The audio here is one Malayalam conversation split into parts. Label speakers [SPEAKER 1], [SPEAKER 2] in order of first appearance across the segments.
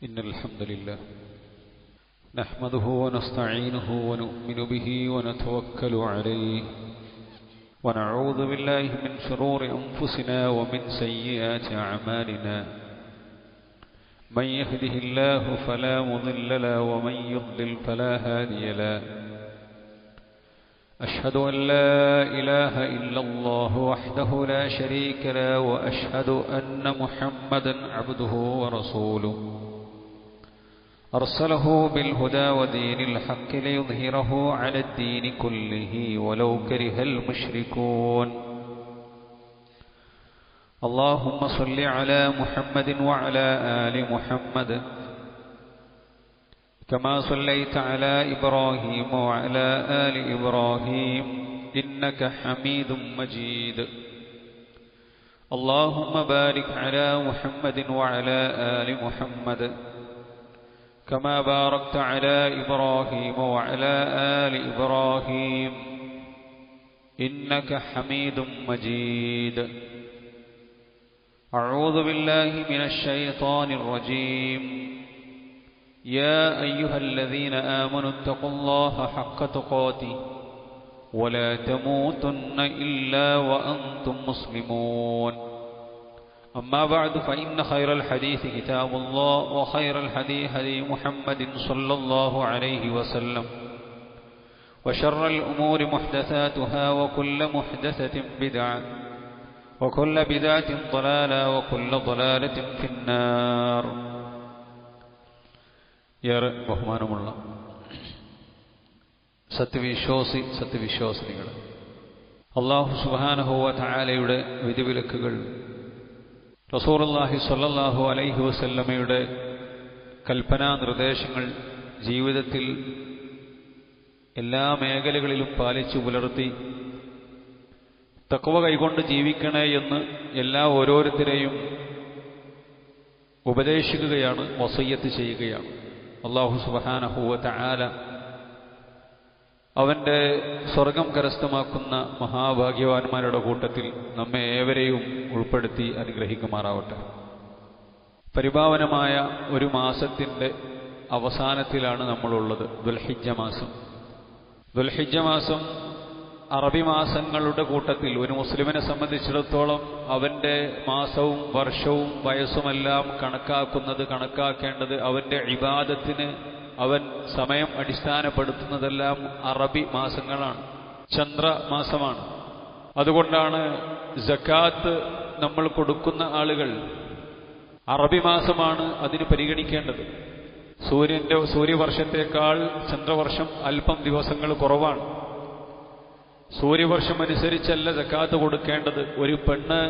[SPEAKER 1] إن الحمد لله نحمده ونستعينه ونؤمن به ونتوكل عليه ونعوذ بالله من شرور أنفسنا ومن سيئات أعمالنا من يهده الله فلا مضل له ومن يضلل فلا هادي له أشهد أن لا إله إلا الله وحده لا شريك له وأشهد أن محمدا عبده ورسوله أرسله بالهدى ودين الحق ليظهره على الدين كله ولو كره المشركون اللهم صل على محمد وعلى آل محمد كما صليت على إبراهيم وعلى آل إبراهيم إنك حميد مجيد اللهم بارك على محمد وعلى آل محمد كما باركت على إبراهيم وعلى آل إبراهيم إنك حميد مجيد أعوذ بالله من الشيطان الرجيم يا أيها الذين آمنوا اتقوا الله حق تقاته ولا تموتن إلا وأنتم مسلمون أما بعد فإن خير الحديث كتاب الله وخير الحديث هدي محمد صلى الله عليه وسلم وشر الأمور محدثاتها وكل محدثة بدعة وكل بدعة ضلالة وكل ضلالة في النار ഏറെ ബഹുമാനമുള്ള സത്യവിശ്വാസികൾ, അല്ലാഹു സുബ്ഹാനഹു വ തആലയുടെ വിധിവിലക്കുകൾ, റസൂലുള്ളാഹി സ്വല്ലല്ലാഹു അലൈഹി വസല്ലമയുടെ കൽപ്പനാ നിർദ്ദേശങ്ങൾ ജീവിതത്തിൽ എല്ലാ മേഖലകളിലും പാലിച്ചു പുലർത്തി തഖ്വ കൈകൊണ്ട് ജീവിക്കണേ എന്ന് ഓരോരുത്തരെയും ഉപദേശിക്കുകയാണ്, വസിയ്യത്ത് ചെയ്യുകയാണ്. അല്ലാഹു സുബ്ഹാനഹു വ തആല അവന്റെ സ്വർഗം കരസ്ഥമാക്കുന്ന മഹാഭാഗ്യവാന്മാരുടെ കൂട്ടത്തിൽ നമ്മെ ഏവരെയും ഉൾപ്പെടുത്തി അനുഗ്രഹിക്കുമാറാവട്ടെ. പരിപാവനമായ ഒരു മാസത്തിന്റെ അവസാനത്തിലാണ് നമ്മളുള്ളത്, ദുൽഹിജ്ജ മാസം. ദുൽഹിജ്ജ മാസം അറബി മാസങ്ങളുടെ കൂട്ടത്തിൽ ഒരു മുസ്ലിമിനെ സംബന്ധിച്ചിടത്തോളം അവന്റെ മാസവും വർഷവും വയസ്സുമെല്ലാം കണക്കാക്കേണ്ടത് അവന്റെ ഇബാദത്തിന് അവൻ സമയം അടിസ്ഥാനപ്പെടുത്തുന്നതെല്ലാം അറബി മാസങ്ങളാണ്, ചന്ദ്രമാസമാണ്. അതുകൊണ്ടാണ് സക്കാത്ത് നമ്മൾ കൊടുക്കുന്ന ആളുകൾ അറബി മാസമാണ് അതിന് പരിഗണിക്കേണ്ടത്. സൂര്യവർഷത്തേക്കാൾ ചന്ദ്രവർഷം അല്പം ദിവസങ്ങൾ കുറവാണ്. സൂര്യവർഷം അനുസരിച്ചല്ല സക്കാത്ത് കൊടുക്കേണ്ടത്. ഒരു പെണ്ണ്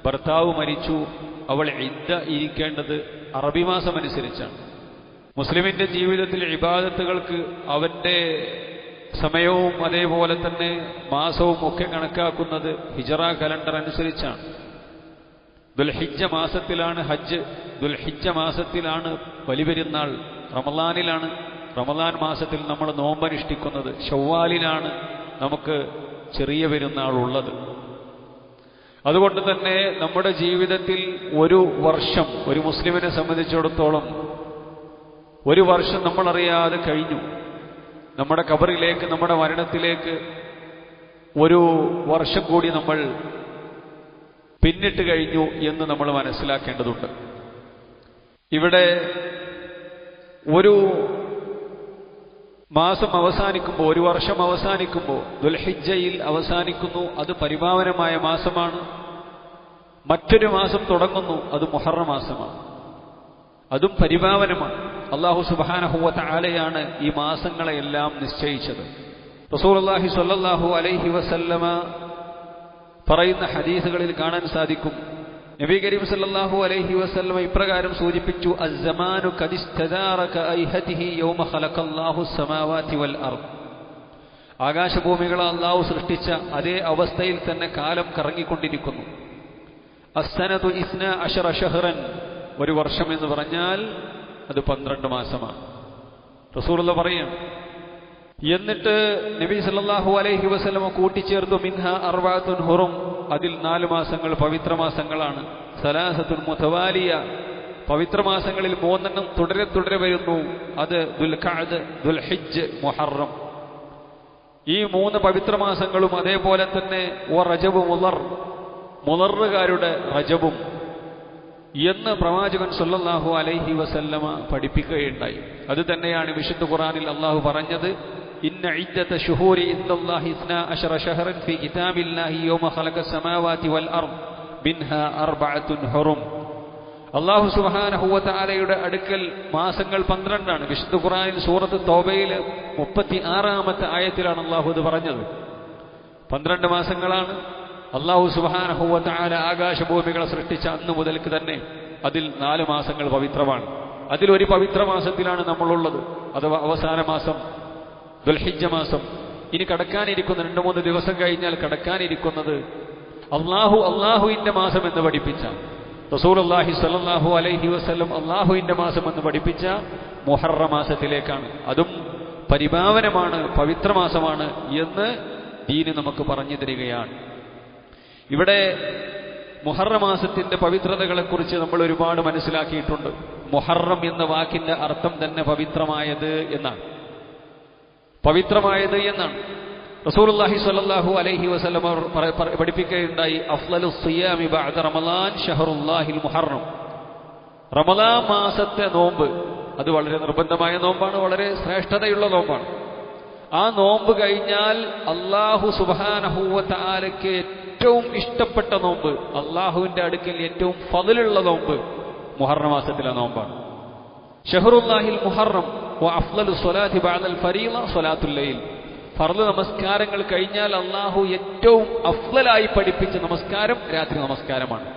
[SPEAKER 1] ഭർത്താവ് മരിച്ചു, അവൾ ഇദ്ദ ഇരിക്കേണ്ടത് അറബി മാസം അനുസരിച്ചാണ്. മുസ്ലിമിന്റെ ജീവിതത്തിൽ ഇബാദത്തുകൾക്ക് അവന്റെ സമയവും അതേപോലെ തന്നെ മാസവും ഒക്കെ കണക്കാക്കുന്നത് ഹിജറ കലണ്ടർ അനുസരിച്ചാണ്. ദുൽഹിജ്ജ മാസത്തിലാണ് ഹജ്ജ്, ദുൽഹിജ്ജ മാസത്തിലാണ് ബലിപെരുന്നാൾ, റമളാനിലാണ്, റമളാൻ മാസത്തിൽ നമ്മൾ നോമ്പനുഷ്ഠിക്കുന്നത്, ശവ്വാലിലാണ് നമുക്ക് ചെറിയ പെരുന്നാൾ ഉള്ളത്. അതുകൊണ്ട് തന്നെ നമ്മുടെ ജീവിതത്തിൽ ഒരു വർഷം, ഒരു മുസ്ലിമിനെ സംബന്ധിച്ചിടത്തോളം ഒരു വർഷം നമ്മളറിയാതെ കഴിഞ്ഞു. നമ്മുടെ ഖബറിലേക്ക്, നമ്മുടെ മരണത്തിലേക്ക് ഒരു വർഷം കൂടി നമ്മൾ പിന്നിട്ട് കഴിഞ്ഞു എന്ന് നമ്മൾ മനസ്സിലാക്കേണ്ടതുണ്ട്. ഇവിടെ ഒരു മാസം അവസാനിക്കുമ്പോൾ, ഒരു വർഷം അവസാനിക്കുമ്പോൾ ദുൽഹിജ്ജയിൽ അവസാനിക്കുന്നു, അത് പരിപാവനമായ മാസമാണ്. മറ്റൊരു മാസം തുടങ്ങുന്നു, അത് മുഹറം മാസമാണ്, അതും പരിപാവനമാണ്. അല്ലാഹു സുബ്ഹാനഹു വ തആലയാണ് ഈ മാസങ്ങളെല്ലാം നിശ്ചയിച്ചത്. റസൂലുള്ളാഹി സ്വല്ലല്ലാഹു അലൈഹി വസല്ലമ പറയുന്ന ഹദീസുകളിൽ കാണാൻ സാധിക്കും, നബി കരീം സല്ലല്ലാഹു അലൈഹി വസല്ലമ ഇപ്രകാരം സൂചിപ്പിച്ചു, അസ്സമാനു ഖദിസ്തദാറക ഐഹതിഹി യൗമ ഖലഖല്ലാഹു അസ്സമാവാതി വൽ അർദ്. ആകാശഭൂമികളെ അല്ലാഹു സൃഷ്ടിച്ച അതേ അവസ്ഥയിൽ തന്നെ കാലം കറങ്ങിക്കൊണ്ടിരിക്കുന്നു. അസ്സനതു 12 ശഹ്റൻ, ഒരു വർഷം എന്ന് പറഞ്ഞാൽ അത് 12 മാസമാണ്. റസൂലുള്ളാഹി പറയും. എന്നിട്ട് നബി സല്ലല്ലാഹു അലൈഹി വസല്ലമ കൂട്ടിച്ചേർത്തു, മിൻഹ അർബഅത്തുൻ ഹുറും, അതിൽ 4 മാസങ്ങൾ പവിത്ര മാസങ്ങളാണ്. സലാസത്തുൻ മുതവാലിയ, പവിത്രമാസങ്ങളിൽ 3 തുടരെ വരുന്നു. അത് ദുൽഖഅദ്, ദുൽഹിജ്ജ്, മുഹറം. ഈ 3 പവിത്രമാസങ്ങളും അതേപോലെ തന്നെ റജബ് മുളറുകാരുടെ റജബും എന്ന് പ്രവാചകൻ സല്ലല്ലാഹു അലൈഹി വസല്ലമ പഠിപ്പിക്കുകയുണ്ടായി. അത് തന്നെയാണ് വിശുദ്ധ ഖുർആനിൽ അള്ളാഹു പറഞ്ഞത്, ഇന്ന ഇദ്ദത ശുഹൂരി ഇൻദല്ലാഹി 12 ശഹറൻ ഫീ കിതാബില്ലാഹി യൗമ ഖലഖസ് സമാവാതി വൽ അർദ് മിൻഹാ അർബഅത്തുൻ ഹുറും. അല്ലാഹു സുബ്ഹാനഹു വ തആലയുടെ അടുക്കൽ മാസങ്ങൾ 12 ആണ്. വിശുദ്ധ ഖുർആനിൽ സൂറത്ത് തൗബയിൽ 36-ാമത്തെ ആയത്തിലാണ് അല്ലാഹു ഇത് പറഞ്ഞത്. 12 മാസങ്ങളാണ്. അല്ലാഹു സുബ്ഹാനഹു വ തആല ആകാശഭൂമികളെ സൃഷ്ടിച്ച അന്ന് മുതൽക്ക് തന്നെ അതിൽ 4 മാസങ്ങൾ പവിത്രമാണ്. അതിലൊരു പവിത്ര മാസത്തിലാണ് നമ്മളുള്ളത്, അഥവാ അവസാന മാസം ദുൽഹിജ്ജ മാസം. ഇനി കടക്കാനിരിക്കുന്ന 2-3 ദിവസം കഴിഞ്ഞാൽ കടക്കാനിരിക്കുന്നത് അള്ളാഹുവിന്റെ മാസം എന്ന് പഠിപ്പിച്ച റസൂലുള്ളാഹി സ്വല്ലല്ലാഹു അലൈഹി വസല്ലം അള്ളാഹുവിന്റെ മാസം എന്ന് പഠിപ്പിച്ച മുഹറം മാസത്തിലേക്കാണ്. അതും പരിപാവനമാണ്, പവിത്രമാസമാണ് എന്ന് ദീന് നമുക്ക് പറഞ്ഞു തരികയാണ്. ഇവിടെ മുഹറം മാസത്തിന്റെ പവിത്രതകളെക്കുറിച്ച് നമ്മൾ ഒരുപാട് മനസ്സിലാക്കിയിട്ടുണ്ട്. മുഹറം എന്ന വാക്കിന്റെ അർത്ഥം തന്നെ പവിത്രമായത് എന്നാണ്. റസൂലുള്ളാഹി സ്വല്ലല്ലാഹു അലൈഹി വസല്ലം പഠിപ്പിക്കുകയുണ്ടായി, അഫ്ളലു സിയാമി ബഅദ റമളാൻ ഷഹറുല്ലാഹിൽ മുഹറം. റമളാൻ മാസത്തെ നോമ്പ് അത് വളരെ നിർബന്ധമായ നോമ്പാണ്, വളരെ ശ്രേഷ്ഠതയുള്ള നോമ്പാണ്. ആ നോമ്പ് കഴിഞ്ഞാൽ അല്ലാഹു സുബ്ഹാനഹു വ തആലയ്ക്ക് ഏറ്റവും ഇഷ്ടപ്പെട്ട നോമ്പ്, അള്ളാഹുവിന്റെ അടുക്കൽ ഏറ്റവും ഫضലുള്ള നോമ്പ് മുഹറം മാസത്തിലെ നോമ്പാണ്. ഷഹറുല്ലാഹിൽ മുഹറം വ അഫ്ളലു സ്വലാത്തി ബഅദൽ ഫരീള സ്വലാത്തുൽ ലൈൽ. ഫർള് നമസ്കാരങ്ങൾ കഴിഞ്ഞാൽ അള്ളാഹു ഏറ്റവും അഫ്ളലായി പഠിപ്പിച്ച നമസ്കാരം രാത്രി നമസ്കാരമാണ്.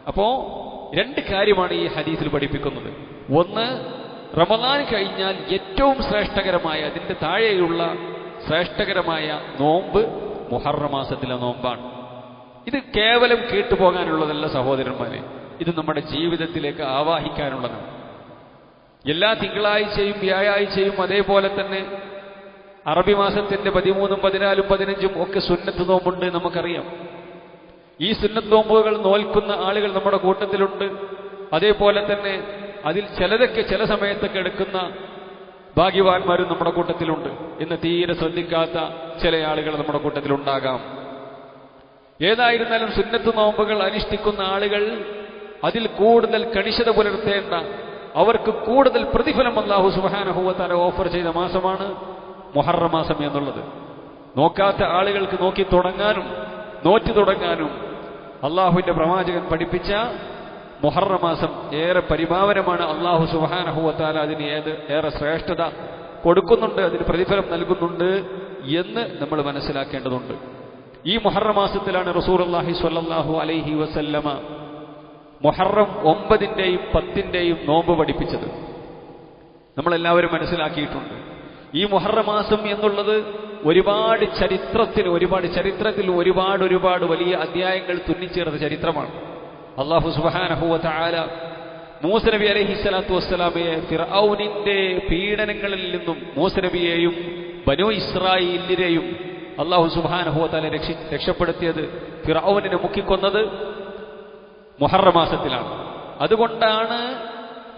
[SPEAKER 1] അപ്പോ 2 കാര്യമാണ് ഈ ഹദീസിൽ പഠിപ്പിക്കുന്നത്. ഒന്ന്, റമളാൻ കഴിഞ്ഞാൽ ഏറ്റവും ശ്രേഷ്ഠകരമായ, അതിന്റെ താഴെയുള്ള ശ്രേഷ്ഠകരമായ നോമ്പ് മുഹറം മാസത്തിലെ നോമ്പാണ്. ഇത് കേവലം കേട്ടുപോകാനുള്ളതല്ല സഹോദരന്മാരെ, ഇത് നമ്മുടെ ജീവിതത്തിലേക്ക് ആവാഹിക്കാനുള്ളതാണ്. എല്ലാ തിങ്കളാഴ്ചയും വ്യാഴാഴ്ചയും അതേപോലെ തന്നെ അറബി മാസത്തിന്റെ 13, 14, 15 ഒക്കെ സുന്നത്ത് നോമ്പുണ്ട്, നമുക്കറിയാം. ഈ സുന്നത്ത് നോമ്പുകൾ നോൽക്കുന്ന ആളുകൾ നമ്മുടെ കൂട്ടത്തിലുണ്ട്. അതേപോലെ തന്നെ അതിൽ ചിലതൊക്കെ ചില സമയത്തൊക്കെ എടുക്കുന്ന ഭാഗ്യവാന്മാരും നമ്മുടെ കൂട്ടത്തിലുണ്ട്. ഇന്ന് തീരെ ശ്രദ്ധിക്കാത്ത ചില ആളുകൾ നമ്മുടെ കൂട്ടത്തിലുണ്ടാകാം. ഏതായിരുന്നാലും സുന്നത്ത് നോമ്പുകൾ അനുഷ്ഠിക്കുന്ന ആളുകൾ അതിൽ കൂടുതൽ കണിശത പുലർത്തേണ്ട, അവർക്ക് കൂടുതൽ പ്രതിഫലം അല്ലാഹു സുബ്ഹാനഹു വ തആല ഓഫർ ചെയ്ത മാസമാണ് മുഹറം മാസം എന്നുള്ളത്. നോക്കാത്ത ആളുകൾക്ക് നോക്കി തുടങ്ങാനും നോറ്റു തുടങ്ങാനും അള്ളാഹുവിന്റെ പ്രവാചകൻ പഠിപ്പിച്ച മുഹറം മാസം ഏറെ പരിപാവനമാണ്. അള്ളാഹു സുബ്ഹാനഹു വ തആല അതിന് ഏറെ ശ്രേഷ്ഠത കൊടുക്കുന്നുണ്ട്, അതിന് പ്രതിഫലം നൽകുന്നുണ്ട് എന്ന് നമ്മൾ മനസ്സിലാക്കേണ്ടതുണ്ട്. ഈ മുഹറം മാസത്തിലാണ് റസൂലുള്ളാഹി സ്വല്ലല്ലാഹു അലൈഹി വസല്ലമ മുഹറം 9-ന്റെയും 10-ന്റെയും നോമ്പ് പഠിപ്പിച്ചത്. നമ്മളെല്ലാവരും മനസ്സിലാക്കിയിട്ടുണ്ട്. ഈ മുഹറം മാസം എന്നുള്ളത് ഒരുപാട് ചരിത്രത്തിൽ ഒരുപാട് വലിയ അധ്യായങ്ങൾ തുന്നിച്ചേർന്ന ചരിത്രമാണ്. അല്ലാഹു സുബ്ഹാനഹു വ തആല മൂസ നബി അലൈഹിസ്സലാത്തു വസ്സലാമയെ ഫിർഔനിന്റെ പീഡനങ്ങളിൽ നിന്നും മൂസ നബിയെയും ബനൂ ഇസ്രായേലിനെയും അല്ലാഹു സുബ്ഹാനഹു വ തആല രക്ഷപ്പെടുത്തിയത്, ഫിർഔനിനെ മുക്കിക്കൊന്നത് മുഹറം മാസത്തിലാണ്. അതുകൊണ്ടാണ്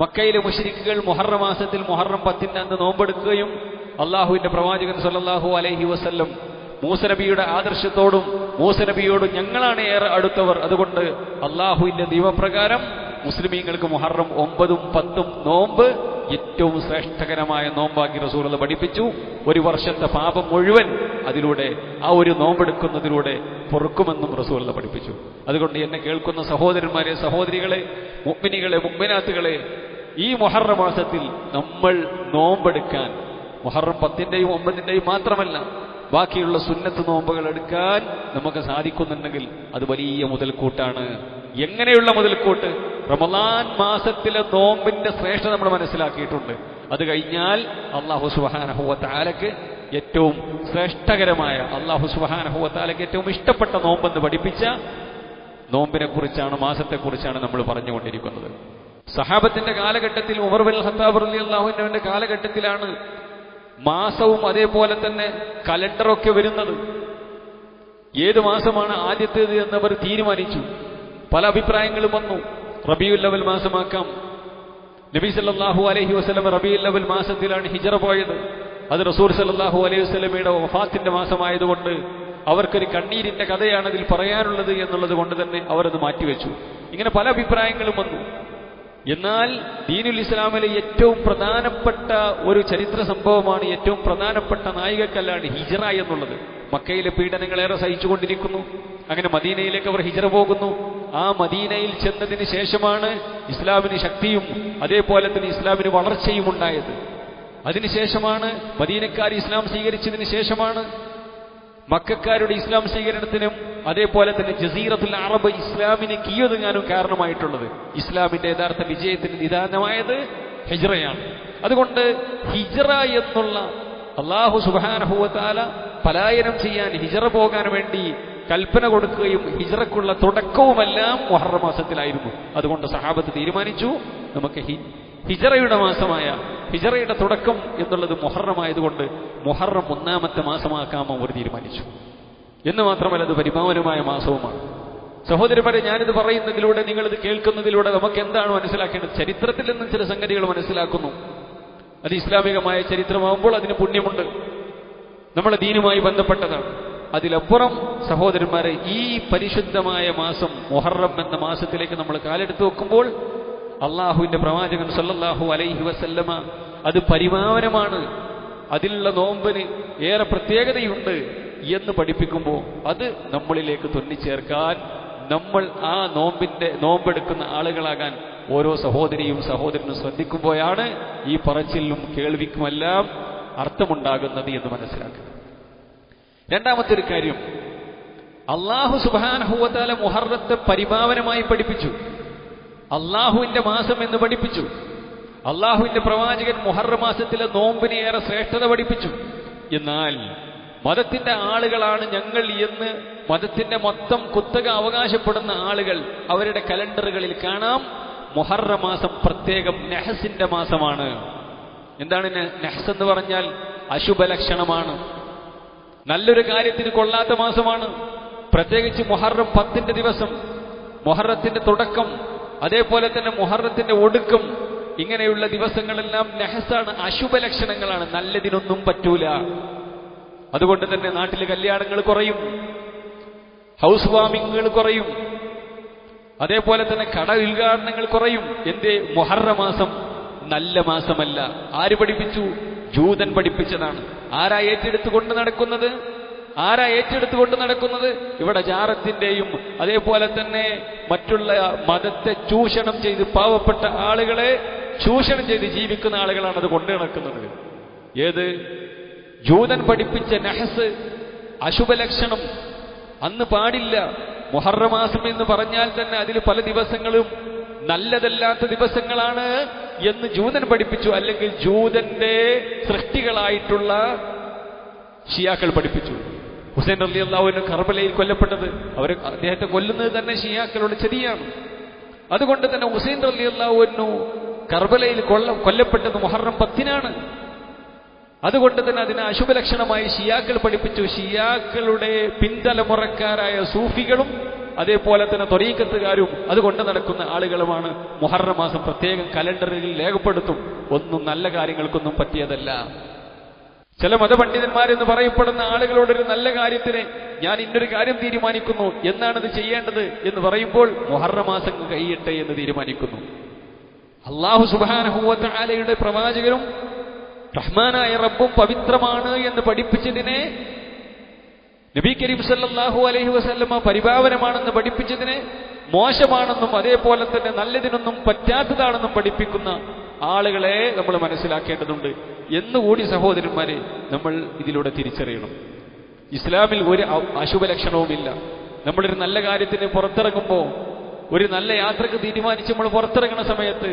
[SPEAKER 1] മക്കയിലെ മുശ്രിക്കുകൾ മുഹറം മാസത്തിൽ മുഹറം 10-ന്റെ അന്ന് നോമ്പെടുക്കുകയും അള്ളാഹുവിന്റെ പ്രവാചകൻ സല്ലല്ലാഹു അലൈഹി വസല്ലം മൂസ നബിയുടെ ആദർശത്തോടും മൂസ നബിയോടും ഞങ്ങളാണ് ഏറെ അടുത്തവർ, അതുകൊണ്ട് അള്ളാഹുവിന്റെ നിയമപ്രകാരം മുസ്ലിമീങ്ങൾക്ക് മുഹറം 9-ഉം 10-ഉം നോമ്പ് ഏറ്റവും ശ്രേഷ്ഠകരമായ നോമ്പാക്കി റസൂലുള്ളാഹി പഠിപ്പിച്ചു. ഒരു വർഷത്തെ പാപം മുഴുവൻ അതിലൂടെ, ആ ഒരു നോമ്പെടുക്കുന്നതിലൂടെ പൊറുക്കുമെന്നും റസൂലുള്ളാഹി പഠിപ്പിച്ചു. അതുകൊണ്ട് എന്നെ കേൾക്കുന്ന സഹോദരന്മാരെ, സഹോദരികളെ, മുഅ്മിനീകളെ, മുഅ്മിനാത്തുകളെ, ഈ മുഹറം മാസത്തിൽ നമ്മൾ നോമ്പെടുക്കാൻ, മുഹറം 10-ന്റെയും 9-ന്റെയും മാത്രമല്ല ബാക്കിയുള്ള സുന്നത്ത് നോമ്പുകൾ എടുക്കാൻ നമുക്ക് സാധിക്കുന്നുണ്ടെങ്കിൽ അത് വലിയ മുതൽക്കൂട്ടാണ്. എങ്ങനെയുള്ള മുതൽക്കൂട്ട്? റമളാൻ മാസത്തിലെ നോമ്പിന്റെ ശ്രേഷ്ഠത നമ്മൾ മനസ്സിലാക്കിയിട്ടുണ്ട്. അത് കഴിഞ്ഞാൽ അല്ലാഹു സുബ്ഹാനഹു വ തആലയ്ക്ക് ഏറ്റവും ശ്രേഷ്ഠകരമായ, അല്ലാഹു സുബ്ഹാനഹു വ തആലയ്ക്ക് ഏറ്റവും ഇഷ്ടപ്പെട്ട നോമ്പെന്ന് പഠിപ്പിച്ച നോമ്പിനെ കുറിച്ചാണ്, മാസത്തെക്കുറിച്ചാണ് നമ്മൾ പറഞ്ഞുകൊണ്ടിരിക്കുന്നത്. സഹാബത്തിന്റെ കാലഘട്ടത്തിൽ, ഉമർ ബിൻ ഖത്താബ് റളിയല്ലാഹു അൻഹുവിന്റെ കാലഘട്ടത്തിലാണ് മാസവും അതേപോലെ തന്നെ കലണ്ടറൊക്കെ വരുന്നത്. ഏത് മാസമാണ് ആദ്യത്തേത് എന്നവർ തീരുമാനിച്ചു. പല അഭിപ്രായങ്ങളും വന്നു. റബീഉൽ അവൽ മാസമാക്കാം, നബി സല്ലല്ലാഹു അലൈഹി വസല്ലം റബീഉൽ അവ്വൽ മാസത്തിലാണ് ഹിജ്റ പോയത്. അത് റസൂൽ സല്ലല്ലാഹു അലൈഹി വസല്ലമയുടെ വഫാത്തിന്റെ മാസമായതുകൊണ്ട് അവർക്കൊരു കണ്ണീരിന്റെ കഥയാണ് അതിൽ പറയാനുള്ളത് എന്നുള്ളത് കൊണ്ട് തന്നെ അവരത് മാറ്റിവെച്ചു. ഇങ്ങനെ പല അഭിപ്രായങ്ങളും വന്നു. എന്നാൽ ദീനുൽ ഇസ്ലാമിലെ ഏറ്റവും പ്രധാനപ്പെട്ട ഒരു ചരിത്ര സംഭവമാണ്, ഏറ്റവും പ്രധാനപ്പെട്ട നായികക്കല്ലാണ് ഹിജ്റ എന്നുള്ളത്. മക്കയിലെ പീഡനങ്ങളേറെ സഹിച്ചുകൊണ്ടിരിക്കുന്നു. അങ്ങനെ മദീനയിലേക്ക് അവർ ഹിജ്റ പോകുന്നു. ആ മദീനയിൽ ചെന്നതിന് ശേഷമാണ് ഇസ്ലാമിന് ശക്തിയും അതേപോലെ തന്നെ ഇസ്ലാമിന് വളർച്ചയും ഉണ്ടായത്. അതിനുശേഷമാണ് മദീനക്കാർ ഇസ്ലാം സ്വീകരിച്ചതിന് ശേഷമാണ് മക്കക്കാരുടെ ഇസ്ലാം സ്വീകരണത്തിനും അതേപോലെ തന്നെ ജസീറത്തുൽ അറബ് ഇസ്ലാമിന് കീഴൊതുങ്ങാനും കാരണമായിട്ടുള്ളത്. ഇസ്ലാമിന്റെ യഥാർത്ഥ വിജയത്തിന് നിദാനമായത് ഹിജ്റയാണ്. അതുകൊണ്ട് ഹിജ്റ എന്നുള്ള അല്ലാഹു സുബ്ഹാനഹു വ തആല പലായനം ചെയ്യാൻ ഹിജ്റ പോകാൻ വേണ്ടി കൽപ്പന കൊടുക്കുകയും ഹിജ്റക്കുള്ള തുടക്കവുമെല്ലാം മുഹറം മാസത്തിലായിരുന്നു. അതുകൊണ്ട് സഹാബത്ത് തീരുമാനിച്ചു, നമുക്ക് ഹിജ്റയുടെ മാസമായ ഹിജ്റയുടെ തുടക്കം എന്നുള്ളത് മുഹറമായതുകൊണ്ട് മുഹറം 1-ാമത്തെ മാസമാക്കാൻ അവർ തീരുമാനിച്ചു. എന്ന് മാത്രമല്ല, അത് പരിപാവനമായ മാസവുമാണ്. സഹോദരന്മാരെ, ഞാനിത് പറയുന്നതിലൂടെ, നിങ്ങളിത് കേൾക്കുന്നതിലൂടെ നമുക്ക് എന്താണ് മനസ്സിലാക്കേണ്ടത്? ചരിത്രത്തിൽ നിന്നും ചില സംഗതികൾ മനസ്സിലാക്കുന്നു. അത് ഇസ്ലാമികമായ ചരിത്രമാകുമ്പോൾ അതിന് പുണ്യമുണ്ട്, നമ്മുടെ ദീനുമായി ബന്ധപ്പെട്ടതാണ്. അതിലപ്പുറം സഹോദരന്മാരെ, ഈ പരിശുദ്ധമായ മാസം മുഹറം എന്ന മാസത്തിലേക്ക് നമ്മൾ കാലെടുത്ത് വെക്കുമ്പോൾ അള്ളാഹുവിന്റെ പ്രവാചകൻ സല്ലല്ലാഹു അലൈഹി വസല്ലമ അത് പരിപാവനമാണ്, അതിലുള്ള നോമ്പിന് ഏറെ പ്രത്യേകതയുണ്ട് എന്ന് പഠിപ്പിക്കുമ്പോൾ അത് നമ്മളിലേക്ക് തൊന്നിച്ചേർക്കാൻ, നമ്മൾ ആ നോമ്പെടുക്കുന്ന ആളുകളാകാൻ ഓരോ സഹോദരിയും സഹോദരനും ശ്രദ്ധിക്കുമ്പോഴാണ് ഈ പറച്ചിലും കേൾവിക്കുമെല്ലാം അർത്ഥമുണ്ടാകുന്നത് എന്ന് മനസ്സിലാക്കുക. രണ്ടാമത്തെ ഒരു കാര്യം, അല്ലാഹു സുബ്ഹാനഹു വ തആല മുഹറത്തെ പരിപാവനമായി പഠിപ്പിച്ചു, അള്ളാഹുവിന്റെ മാസം എന്ന് പഠിപ്പിച്ചു. അള്ളാഹുവിന്റെ പ്രവാചകൻ മുഹറം മാസത്തിലെ നോമ്പിന് ഏറെ ശ്രേഷ്ഠത പഠിപ്പിച്ചു. എന്നാൽ മതത്തിന്റെ ആളുകളാണ് ഞങ്ങൾ എന്ന് മതത്തിന്റെ മൊത്തം കുത്തക അവകാശപ്പെടുന്ന ആളുകൾ അവരുടെ കലണ്ടറുകളിൽ കാണാം, മുഹറം മാസം പ്രത്യേകം നെഹസിന്റെ മാസമാണ്. എന്താണ് നെഹസ് എന്ന് പറഞ്ഞാൽ? അശുഭലക്ഷണമാണ്, നല്ലൊരു കാര്യത്തിന് കൊള്ളാത്ത മാസമാണ്. പ്രത്യേകിച്ച് മുഹറം 10ന്റെ ദിവസം, മുഹറത്തിന്റെ തുടക്കം, അതേപോലെ തന്നെ മുഹറത്തിന്റെ ഒടുക്കം, ഇങ്ങനെയുള്ള ദിവസങ്ങളെല്ലാം നെഹസാണ്, അശുഭലക്ഷണങ്ങളാണ്, നല്ലതിനൊന്നും പറ്റൂല. അതുകൊണ്ട് തന്നെ നാട്ടിൽ കല്യാണങ്ങൾ കുറയും, ഹൗസ് വാമിങ്ങുകൾ കുറയും, അതേപോലെ തന്നെ കട ഉദ്ഘാടനങ്ങൾ കുറയും. എന്തേ? മുഹറം മാസം നല്ല മാസമല്ല. ആര് പഠിപ്പിച്ചു? ജൂതൻ പഠിപ്പിച്ചതാണ്. ആരാ ഏറ്റെടുത്തുകൊണ്ട് നടക്കുന്നത്? ഇവിടെ ജാറത്തിന്റെയും അതേപോലെ തന്നെ മറ്റുള്ള മതത്തെ ചൂഷണം ചെയ്ത് പാവപ്പെട്ട ആളുകളെ ചൂഷണം ചെയ്ത് ജീവിക്കുന്ന ആളുകളാണ് അത് കൊണ്ടു നടക്കുന്നത്. ഏത്? ജൂതൻ പഠിപ്പിച്ച നഹസ്, അശുഭലക്ഷണം, അന്ന് പാടില്ല. മുഹറം മാസം എന്ന് പറഞ്ഞാൽ തന്നെ അതിൽ പല ദിവസങ്ങളും നല്ലതല്ലാത്ത ദിവസങ്ങളാണ് എന്ന് ജൂതൻ പഠിപ്പിച്ചു. അല്ലെങ്കിൽ ജൂതന്റെ സൃഷ്ടികളായിട്ടുള്ള ഷിയാക്കൾ പഠിപ്പിച്ചു. ഹുസൈൻ റളിയല്ലാഹു അൻഹു കർബലയിൽ കൊല്ലപ്പെട്ടത്, അദ്ദേഹത്തെ കൊല്ലുന്നത് തന്നെ ഷിയാക്കളുടെ ചതിയാണ്. അതുകൊണ്ട് തന്നെ ഹുസൈൻ റളിയല്ലാഹു അൻഹു കർബലയിൽ കൊല്ലപ്പെട്ടത് മുഹറം 10-നാണ്. അതുകൊണ്ട് തന്നെ അതിനെ അശുഭലക്ഷണമായി ഷിയാക്കൾ പഠിപ്പിച്ചു. ഷിയാക്കളുടെ പിൻതലമുറക്കാരായ സൂഫികളും അതേപോലെ തന്നെ ത്വരീഖത്തുകാരും അതുകൊണ്ട് നടക്കുന്ന ആളുകളുമാണ് മുഹറം മാസം പ്രത്യേകം കലണ്ടറിൽ രേഖപ്പെടുത്തും. ഒന്നും നല്ല കാര്യങ്ങൾക്കൊന്നും പറ്റിയതല്ല. ചില മതപണ്ഡിതന്മാരെന്ന് പറയപ്പെടുന്ന ആളുകളോടൊരു നല്ല കാര്യത്തിന് ഞാൻ ഇന്നൊരു കാര്യം തീരുമാനിക്കുന്നു, എന്നാണിത് ചെയ്യേണ്ടത് എന്ന് പറയുമ്പോൾ മുഹറം മാസം കഴിയട്ടെ എന്ന് തീരുമാനിക്കുന്നു. അല്ലാഹു സുബ്ഹാനഹു വ തആലയുടെ പ്രവാചകരും റഹ്മാനായ റബ്ബും പവിത്രമാണ് എന്ന് പഠിപ്പിച്ചതിനെ, നബി കരീം സല്ലല്ലാഹു അലൈഹി വസല്ലമ പരിപാവനമാണെന്ന് പഠിപ്പിച്ചതിനെ മോശമാണെന്നും അതേപോലെ തന്നെ നല്ലതിനൊന്നും പറ്റാത്തതാണെന്നും പഠിപ്പിക്കുന്ന ആളുകളെ നമ്മൾ മനസ്സിലാക്കേണ്ടതുണ്ട് എന്നുകൂടി സഹോദരന്മാരെ നമ്മൾ ഇതിലൂടെ തിരിച്ചറിയണം. ഇസ്ലാമിൽ ഒരു അശുഭലക്ഷണവുമില്ല. നമ്മളൊരു നല്ല കാര്യത്തിന് പുറത്തിറങ്ങുമ്പോൾ, ഒരു നല്ല യാത്രക്ക് തീരുമാനിച്ച് നമ്മൾ പുറത്തിറങ്ങുന്ന സമയത്ത്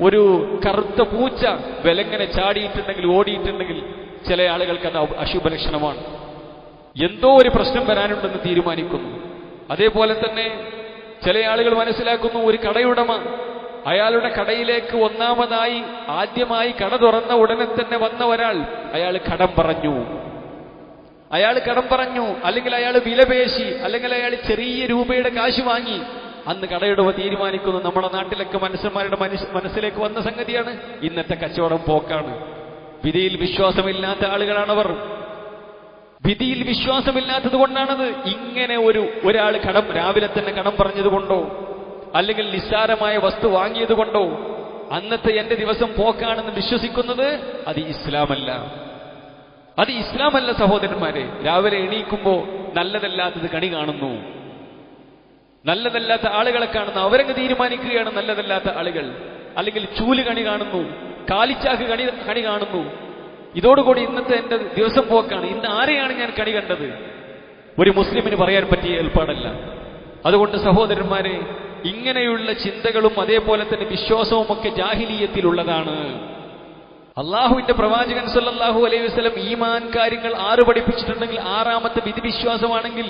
[SPEAKER 1] ഒരു കറുത്ത പൂച്ച വിലങ്ങനെ ചാടിയിട്ടുണ്ടെങ്കിൽ, ഓടിയിട്ടുണ്ടെങ്കിൽ ചില ആളുകൾക്ക് അത് അശുഭലക്ഷണമാണ്. എന്തോ ഒരു പ്രശ്നം വരാനുണ്ടെന്ന് തീരുമാനിക്കുന്നു. അതേപോലെ തന്നെ ചില ആളുകൾ മനസ്സിലാക്കുന്നു, ഒരു കടയുടമ അയാളുടെ കടയിലേക്ക് ആദ്യമായി കട തുറന്ന ഉടനെ തന്നെ വന്ന ഒരാൾ അയാൾ കടം പറഞ്ഞു, അല്ലെങ്കിൽ അയാൾ വിലപേശി, അല്ലെങ്കിൽ അയാൾ ചെറിയ രൂപയുടെ കാശ് വാങ്ങി, അന്ന് കടയിടുക തീരുമാനിക്കുന്നു. നമ്മുടെ നാട്ടിലൊക്കെ മനുഷ്യന്മാരുടെ മനസ്സിലേക്ക് വന്ന സംഗതിയാണ്. ഇന്നത്തെ കച്ചവടം പോക്കാണ്. വിധിയിൽ വിശ്വാസമില്ലാത്ത ആളുകളാണവർ. വിധിയിൽ വിശ്വാസമില്ലാത്തത് കൊണ്ടാണത്. ഇങ്ങനെ ഒരാൾ രാവിലെ തന്നെ കടം പറഞ്ഞതുകൊണ്ടോ അല്ലെങ്കിൽ നിസ്സാരമായ വസ്തു വാങ്ങിയത് കൊണ്ടോ അന്നത്തെ എന്റെ ദിവസം പോക്കാണെന്ന് വിശ്വസിക്കുന്നത് അത് ഇസ്ലാമല്ല. അത് ഇസ്ലാമല്ല സഹോദരന്മാരെ. രാവിലെ എണീക്കുമ്പോ നല്ലതല്ലാത്തത് കണി കാണുന്നു, നല്ലതല്ലാത്ത ആളുകളെ കാണുന്നു, അവരങ്ങ് തീരുമാനിക്കുകയാണ് നല്ലതല്ലാത്ത ആളുകൾ. അല്ലെങ്കിൽ ചൂല് കണി കാണുന്നു, കാലിച്ചാക്ക് കണി കാണുന്നു. ഇതോടുകൂടി ഇന്നത്തെ എന്റെ ദിവസം പോക്കാണ്. ഇന്ന് ആരെയാണ് ഞാൻ കണി കണ്ടത്? ഒരു മുസ്ലിമിന് പറയാൻ പറ്റിയ ഏർപ്പാടല്ല. അതുകൊണ്ട് സഹോദരന്മാരെ, ഇങ്ങനെയുള്ള ചിന്തകളും അതേപോലെ തന്നെ വിശ്വാസവും ഒക്കെ ജാഹിലിയത്തിലുള്ളതാണ്. അള്ളാഹുവിന്റെ പ്രവാചകൻ സല്ലല്ലാഹു അലൈഹി വസല്ലം ഈമാൻ കാര്യങ്ങൾ 6 പഠിപ്പിച്ചിട്ടുണ്ടെങ്കിൽ 6ാമത്തെ വിധി വിശ്വാസമാണെങ്കിൽ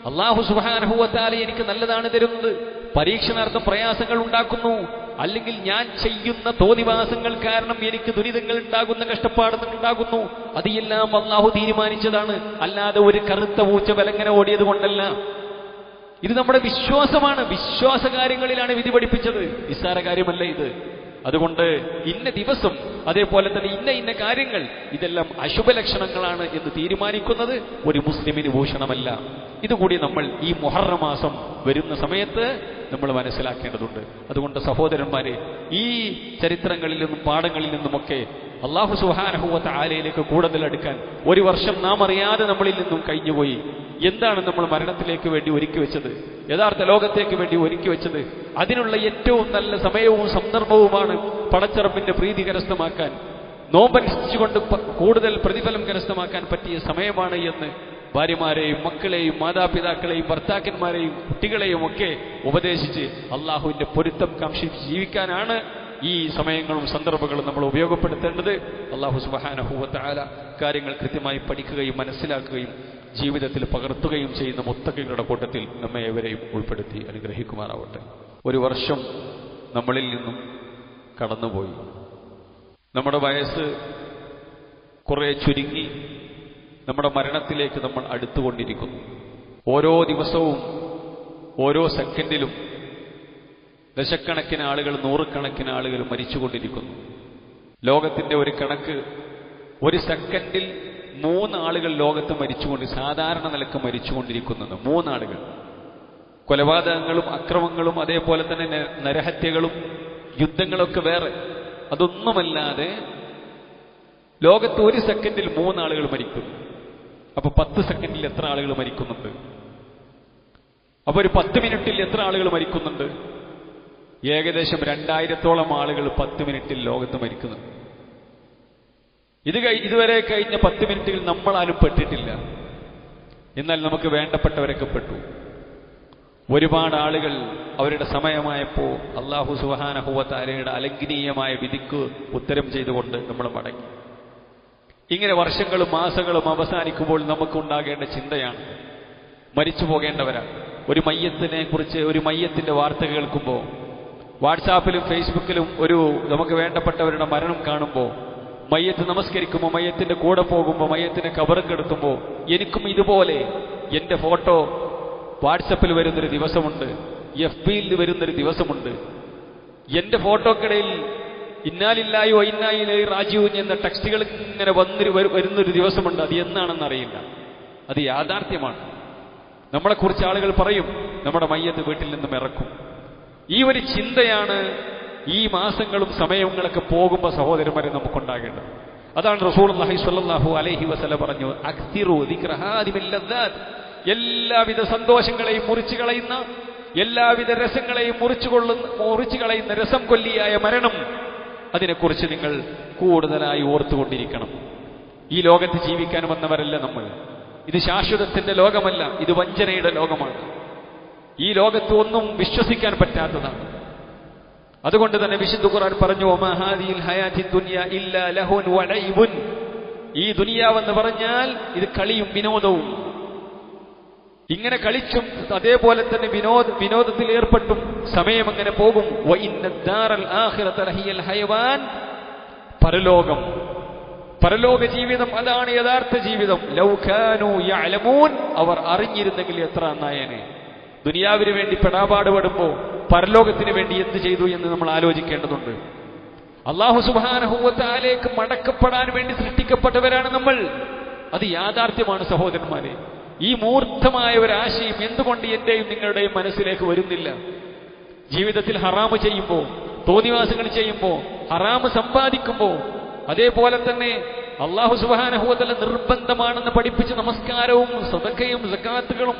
[SPEAKER 1] അള്ളാഹു സുബ്ഹാനഹു വ തആല എനിക്ക് നല്ലതാണ് തരുന്നത്, പരീക്ഷണാർത്ഥം പ്രയാസങ്ങൾ ഉണ്ടാക്കുന്നു, അല്ലെങ്കിൽ ഞാൻ ചെയ്യുന്ന തോന്നിവാസങ്ങൾ കാരണം എനിക്ക് ദുരിതങ്ങൾ ഉണ്ടാകുന്ന, കഷ്ടപ്പാടുകൾ ഉണ്ടാകുന്നു, അതെല്ലാം അള്ളാഹു തീരുമാനിച്ചതാണ്. അല്ലാതെ ഒരു കറുത്ത പൂച്ച വിലങ്ങനെ ഓടിയത് കൊണ്ടല്ല. ഇത് നമ്മുടെ വിശ്വാസമാണ്. വിശ്വാസ കാര്യങ്ങളിലാണ് വിധി പഠിപ്പിച്ചത്, നിസ്സാര കാര്യമല്ല ഇത്. അതുകൊണ്ട് ഇന്ന ദിവസം അതേപോലെ തന്നെ ഇന്ന കാര്യങ്ങൾ ഇതെല്ലാം അശുഭലക്ഷണങ്ങളാണ് എന്ന് തീരുമാനിക്കുന്നത് ഒരു മുസ്ലിമിന് ഭൂഷണമല്ല. ഇതുകൂടി നമ്മൾ ഈ മുഹറം മാസം വരുന്ന സമയത്ത് നമ്മൾ മനസ്സിലാക്കേണ്ടതുണ്ട്. അതുകൊണ്ട് സഹോദരന്മാരെ, ഈ ചരിത്രങ്ങളിൽ നിന്നും പാഠങ്ങളിൽ നിന്നുമൊക്കെ അല്ലാഹു സുബ്ഹാനഹു വ തആലയിലേക്ക് കൂടുതൽ അടുക്കാൻ ഒരു വർഷം നാം അറിയാതെ നമ്മളിൽ നിന്നും കഴിഞ്ഞുപോയി. എന്താണ് നമ്മൾ മരണത്തിലേക്ക് വേണ്ടി ഒരുക്കി വെച്ചത്? യഥാർത്ഥ ലോകത്തേക്ക് വേണ്ടി ഒരുക്കി വെച്ചത്? അതിനുള്ള ഏറ്റവും നല്ല സമയവും സന്ദർഭവുമാണ് പടച്ചറപ്പിന്റെ പ്രീതി കരസ്ഥമാക്കാൻ, നോമ്പനുഷ്ഠിച്ചുകൊണ്ട് കൂടുതൽ പ്രതിഫലം കരസ്ഥമാക്കാൻ പറ്റിയ സമയമാണ് എന്ന് ഭാര്യമാരെയും മക്കളെയും മാതാപിതാക്കളെയും ഭർത്താക്കന്മാരെയും കുട്ടികളെയും ഒക്കെ ഉപദേശിച്ച് അള്ളാഹുവിന്റെ പൊരുത്തം കാംക്ഷിച്ച് ജീവിക്കാനാണ് ഈ സമയങ്ങളും സന്ദർഭങ്ങളും നമ്മൾ ഉപയോഗപ്പെടുത്തേണ്ടത്. അല്ലാഹു സുബ്ഹാനഹു വ തആല കാര്യങ്ങൾ കൃത്യമായി പഠിക്കുകയും മനസ്സിലാക്കുകയും ജീവിതത്തിൽ പകർത്തുകയും ചെയ്യുന്ന മുത്തഖീങ്ങളുടെ കൂട്ടത്തിൽ നമ്മെ ഏവരെയും ഉൾപ്പെടുത്തി അനുഗ്രഹിക്കുമാറാവട്ടെ. ഒരു വർഷം നമ്മളിൽ നിന്നും കടന്നുപോയി. നമ്മുടെ വയസ്സ് കുറെ ചുരുങ്ങി നമ്മുടെ മരണത്തിലേക്ക് നമ്മൾ അടുത്തുകൊണ്ടിരിക്കുന്നു. ഓരോ ദിവസവും ഓരോ സെക്കൻഡിലും ദശക്കണക്കിന് ആളുകൾ, നൂറുകണക്കിന് ആളുകൾ മരിച്ചുകൊണ്ടിരിക്കുന്നു. ലോകത്തിന്റെ ഒരു കണക്ക്, ഒരു സെക്കൻഡിൽ 3 ആളുകൾ ലോകത്ത് സാധാരണ നിലക്ക് മരിച്ചുകൊണ്ടിരിക്കുന്നത് 3 ആളുകൾ. കൊലപാതകങ്ങളും അക്രമങ്ങളും അതേപോലെ തന്നെ നരഹത്യകളും യുദ്ധങ്ങളൊക്കെ വേറെ, അതൊന്നുമല്ലാതെ ലോകത്ത് ഒരു സെക്കൻഡിൽ 3 ആളുകൾ മരിക്കുന്നു. അപ്പൊ 10 സെക്കൻഡിൽ എത്ര ആളുകൾ മരിക്കുന്നുണ്ട്? അപ്പൊ ഒരു 10 മിനിറ്റിൽ എത്ര ആളുകൾ മരിക്കുന്നുണ്ട്? ഏകദേശം 2000-ഓളം ആളുകൾ 10 മിനിറ്റിൽ ലോകത്ത് മരിക്കുന്നുണ്ട്. ഇതുവരെ കഴിഞ്ഞ 10 മിനിറ്റുകൾ നമ്മളാരും പെട്ടിട്ടില്ല. എന്നാൽ നമുക്ക് വേണ്ടപ്പെട്ടവരൊക്കെ പെട്ടു. ഒരുപാട് ആളുകൾ അവരുടെ സമയമായപ്പോൾ അല്ലാഹു സുബ്ഹാനഹു വ തആലയുടെ അലംഘനീയമായ വിധിക്ക് ഉത്തരം ചെയ്തുകൊണ്ട് നമ്മൾ മടങ്ങി. ഇങ്ങനെ വർഷങ്ങളും മാസങ്ങളും അവസാനിക്കുമ്പോൾ നമുക്കുണ്ടാകേണ്ട ചിന്തയാണ്, മരിച്ചു പോകേണ്ടവരാണ്. ഒരു മയ്യത്തിനെ കുറിച്ച്, ഒരു മയ്യത്തിന്റെ വാർത്ത കേൾക്കുമ്പോൾ, വാട്സാപ്പിലും ഫേസ്ബുക്കിലും നമുക്ക് വേണ്ടപ്പെട്ടവരുടെ മരണം കാണുമ്പോൾ, മയ്യത്ത് നമസ്കരിക്കുമ്പോൾ, മയ്യത്തിന്റെ കൂടെ പോകുമ്പോൾ, മയ്യത്തിനെ കബറക്കെടുത്തുമ്പോൾ, എനിക്കും ഇതുപോലെ എന്റെ ഫോട്ടോ വാട്സപ്പിൽ വരുന്നൊരു ദിവസമുണ്ട്, FB-യിൽ വരുന്നൊരു ദിവസമുണ്ട്. എന്റെ ഫോട്ടോക്കിടയിൽ ഇന്നാലില്ലാഹി വ ഇന്നാ ഇലൈഹി റാജിഊൻ എന്ന ടെക്സ്റ്റുകൾ ഇങ്ങനെ വരുന്നൊരു ദിവസമുണ്ട്. അത് എന്നാണെന്നറിയില്ല. അത് യാഥാർത്ഥ്യമാണ്. നമ്മളെക്കുറിച്ച് ആളുകൾ പറയും, നമ്മുടെ മയ്യത്ത് വീട്ടിൽ നിന്നും ഇറക്കും. ഈ ഒരു ചിന്തയാണ് ഈ മാസങ്ങളും സമയങ്ങളൊക്കെ പോകുമ്പോൾ സഹോദരന്മാരെ നമുക്കുണ്ടാകേണ്ടത്. അതാണ് റസൂലുള്ളാഹി സ്വല്ലല്ലാഹു അലൈഹി വസല്ലം പറഞ്ഞു, അക്തിറു ദിക്റ ഹാദിമിൽ ലദ്ദാത്ത്. എല്ലാവിധ സന്തോഷങ്ങളെയും മുറിച്ചു കളയുന്ന, എല്ലാവിധ രസങ്ങളെയും മുറിച്ചു കളയുന്ന രസം കൊല്ലിയായ മരണം, അതിനെക്കുറിച്ച് നിങ്ങൾ കൂടുതലായി ഓർത്തുകൊണ്ടിരിക്കണം. ഈ ലോകത്ത് ജീവിക്കാൻ വന്നവരല്ല നമ്മൾ. ഇത് ശാശ്വതത്തിന്റെ ലോകമല്ല, ഇത് വഞ്ചനയുടെ ലോകമാണ്. ഈ ലോകത്ത് ഒന്നും വിശ്വസിക്കാൻ പറ്റാത്തതാണ്. അതുകൊണ്ട് തന്നെ വിശുദ്ധ ഖുർആൻ പറഞ്ഞു, വമാ ഹാദിഹിൽ ഹയാത്തിദ് ദുനിയ ഇല്ലാ ലഹുൻ വലൈബുൻ. ഈ ദുനിയാവെന്ന് പറഞ്ഞാൽ ഇത് കളിയും വിനോദവും. ഇങ്ങനെ കളിച്ചും അതേപോലെ തന്നെ വിനോദത്തിൽ ഏർപ്പെട്ടും സമയം അങ്ങനെ പോകും. വഇന്നദ്ദാറൽ ആഖിറത ലഹിയൽ ഹയവാൻ. പരലോക ജീവിതം അതാണ് യഥാർത്ഥ ജീവിതം. ലൗ കാനൂ യഅലമൂൻ. അവർ അറിഞ്ഞിരുന്നെങ്കിൽ എത്ര നന്നായേനെ. ദുനിയാവിന് വേണ്ടി പെടാപാടുപെടുമ്പോൾ പരലോകത്തിന് വേണ്ടി എന്ത് ചെയ്തു എന്ന് നമ്മൾ ആലോചിക്കേണ്ടതുണ്ട്. അല്ലാഹു സുബ്ഹാനഹു വ തആലയിലേക്ക് മടക്കപ്പെടാൻ വേണ്ടി സൃഷ്ടിക്കപ്പെട്ടവരാണ് നമ്മൾ. അത് യാഥാർത്ഥ്യമാണ് സഹോദരന്മാരെ. ഈ മൂർത്തമായ ഒരു ആശയം എന്തുകൊണ്ട് എന്റെയും നിങ്ങളുടെയും മനസ്സിലേക്ക് വരുന്നില്ല? ജീവിതത്തിൽ ഹറാമ് ചെയ്യുമ്പോൾ, തോന്നിവാസങ്ങൾ ചെയ്യുമ്പോൾ, ഹറാമ് സമ്പാദിക്കുമ്പോൾ, അതേപോലെ തന്നെ അല്ലാഹു സുബ്ഹാനഹു വ തആല നിർബന്ധമാണെന്ന് പഠിപ്പിച്ച നമസ്കാരവും സദഖയും സകാത്തുകളും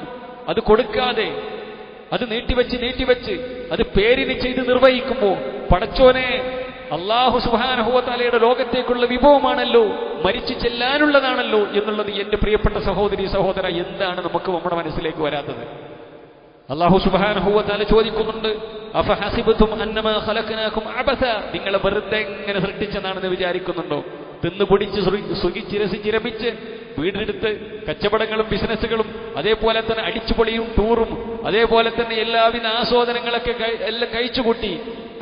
[SPEAKER 1] അത് കൊടുക്കാതെ അത് നീട്ടിവെച്ച് അത് പേരിന് ചെയ്ത് നിർവഹിക്കുമ്പോൾ, പടച്ചോനെ, അല്ലാഹു സുബ്ഹാനഹു വ തആലയുടെ ലോകത്തേക്കുള്ള വിഭവമാണല്ലോ, മരിച്ചു ചെല്ലാനുള്ളതാണല്ലോ എന്നുള്ളത് എന്റെ പ്രിയപ്പെട്ട സഹോദരി സഹോദര, എന്താണ് നമുക്ക് നമ്മുടെ മനസ്സിലേക്ക് വരാത്തത്? അല്ലാഹു സുബ്ഹാനഹു വ തആല ചോദിക്കുന്നുണ്ട്, അഫഹസിബതും അന്നമാ ഖലഖനാകും അബസ, നിങ്ങളെ വെറുതെ എങ്ങനെ സൃഷ്ടിച്ചെന്നാണെന്ന് വിചാരിക്കുന്നുണ്ടോ? തിന്നുപിടിച്ച് സുഖിച്ചിരസിച്ചിരമിച്ച് വീടെടുത്ത് കച്ചവടങ്ങളും ബിസിനസ്സുകളും അതേപോലെ തന്നെ അടിച്ചുപൊളിയും ടൂറും അതേപോലെ തന്നെ എല്ലാവിധ ആസ്വാദനങ്ങളൊക്കെ എല്ലാം കഴിച്ചുകൂട്ടി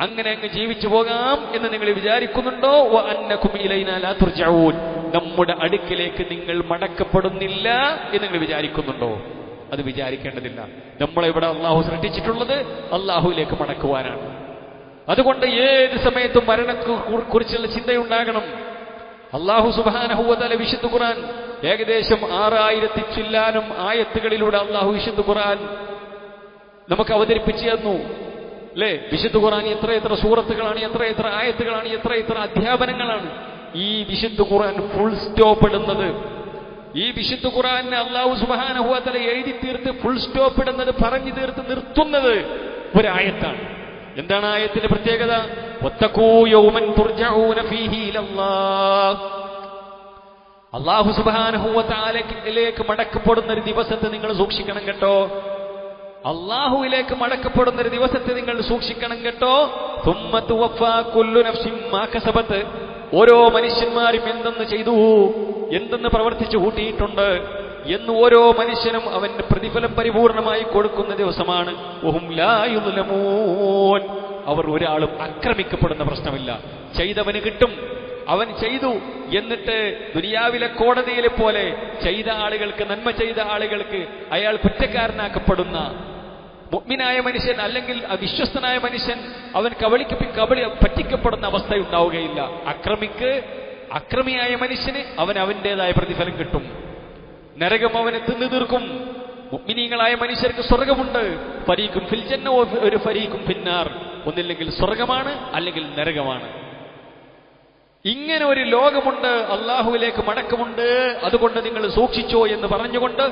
[SPEAKER 1] അങ്ങനെ അങ്ങ് ജീവിച്ചു പോകാം എന്ന് നിങ്ങൾ വിചാരിക്കുന്നുണ്ടോ? വഅന്നകും ഇലൈനാ ലാ തുർജഊൻ, നമ്മുടെ അടുക്കിലേക്ക് നിങ്ങൾ മടക്കപ്പെടുന്നില്ല എന്ന് നിങ്ങൾ വിചാരിക്കുന്നുണ്ടോ? അത് വിചാരിക്കേണ്ടതില്ല. നമ്മളെ ഇവിടെ അള്ളാഹു സൃഷ്ടിച്ചിട്ടുള്ളത് അള്ളാഹുവിലേക്ക് മടക്കുവാനാണ്. അതുകൊണ്ട് ഏത് സമയത്തും മരണത്തെ കുറിച്ചുള്ള ചിന്തയുണ്ടാകണം. അല്ലാഹു സുബ്ഹാനഹു വ തആല വിശുദ്ധ ഖുർആൻ ഏകദേശം 6000 ചില്ലാനും ആയത്തുകളിലൂടെ അല്ലാഹു വിശുദ്ധ ഖുർആൻ നമുക്ക് അവതരിപ്പിച്ചു തന്നു. അല്ലേ? വിശുദ്ധ ഖുർആൻ എത്ര സൂറത്തുകളാണ്, എത്ര ആയത്തുകളാണ്, എത്ര അധ്യാപനങ്ങളാണ്. ഈ വിശുദ്ധ ഖുർആൻ ഫുൾ സ്റ്റോപ്പ് ഇടുന്നത്, ഈ വിശുദ്ധ ഖുർആനെ അല്ലാഹു സുബ്ഹാനഹു വ തആല എഴുതി തീർത്ത് ഫുൾ സ്റ്റോപ്പ് ഇടുന്നത്, പറഞ്ഞു തീർത്ത് നിർത്തുന്നത് ഒരായത്താണ്. എന്താണ് ആയത്തിന്റെ പ്രത്യേകത? വത്തഖൂ യൗമൻ തുർജഊന ഫീഹി ഇലല്ലാഹ്, അല്ലാഹു സുബ്ഹാനഹു വ തആലയിലേക്ക് മടക്കപ്പെടുന്ന ഒരു ദിവസത്തെ നിങ്ങൾ സൂക്ഷിക്കണം കേട്ടോ. അല്ലാഹുവിലേക്ക് മടക്കപ്പെടുന്ന ഒരു ദിവസത്തെ നിങ്ങൾ സൂക്ഷിക്കണം കേട്ടോ. തുമ്മ തുവഫാ കുല്ലു നഫ്സിൻ മാ കസബത്, ഓരോ മനുഷ്യന്മാരും എന്തെന്ന് ചെയ്തു, എന്തെന്ന് പ്രവർത്തിച്ചു കൂട്ടിയിട്ടുണ്ട് എന്ന് ഓരോ മനുഷ്യനും അവന്റെ പ്രതിഫലം പരിപൂർണമായി കൊടുക്കുന്ന ദിവസമാണ്. വഹും ലാ യുദ്ലമൂൻ, അവർ ഒരാളും ആക്രമിക്കപ്പെടുന്ന പ്രശ്നമില്ല. ചെയ്തവന് കിട്ടും. അവൻ ചെയ്തു എന്നിട്ട് ദുനിയാവിലെ കോടതിയിലെ പോലെ ചെയ്ത ആളുകൾക്ക്, നന്മ ചെയ്ത ആളുകൾക്ക് അയാൾ കുറ്റക്കാരനാക്കപ്പെടുന്ന മുഅ്മിനായ മനുഷ്യൻ അല്ലെങ്കിൽ അവിശ്വസ്തനായ മനുഷ്യൻ അവൻ പറ്റിക്കപ്പെടുന്ന അവസ്ഥ ഉണ്ടാവുകയില്ല. അക്രമിയായ മനുഷ്യന് അവന്റേതായ പ്രതിഫലം കിട്ടും. നരകം അവനെ തിന്നു തീർക്കും. മുഅ്മിനീങ്ങളായ മനുഷ്യർക്ക് സ്വർഗമുണ്ട്. ഫരീഖും ഫിൽ ജന്ന, ഒരു ഫരീഖും ഫിന്നാർ, ഒന്നില്ലെങ്കിൽ സ്വർഗമാണ് അല്ലെങ്കിൽ നരകമാണ്. ഇങ്ങനെ ഒരു ലോകമുണ്ട്, അള്ളാഹുവിലേക്ക് മടക്കമുണ്ട്. അതുകൊണ്ട് നിങ്ങൾ സൂക്ഷിച്ചോ എന്ന് പറഞ്ഞുകൊണ്ട്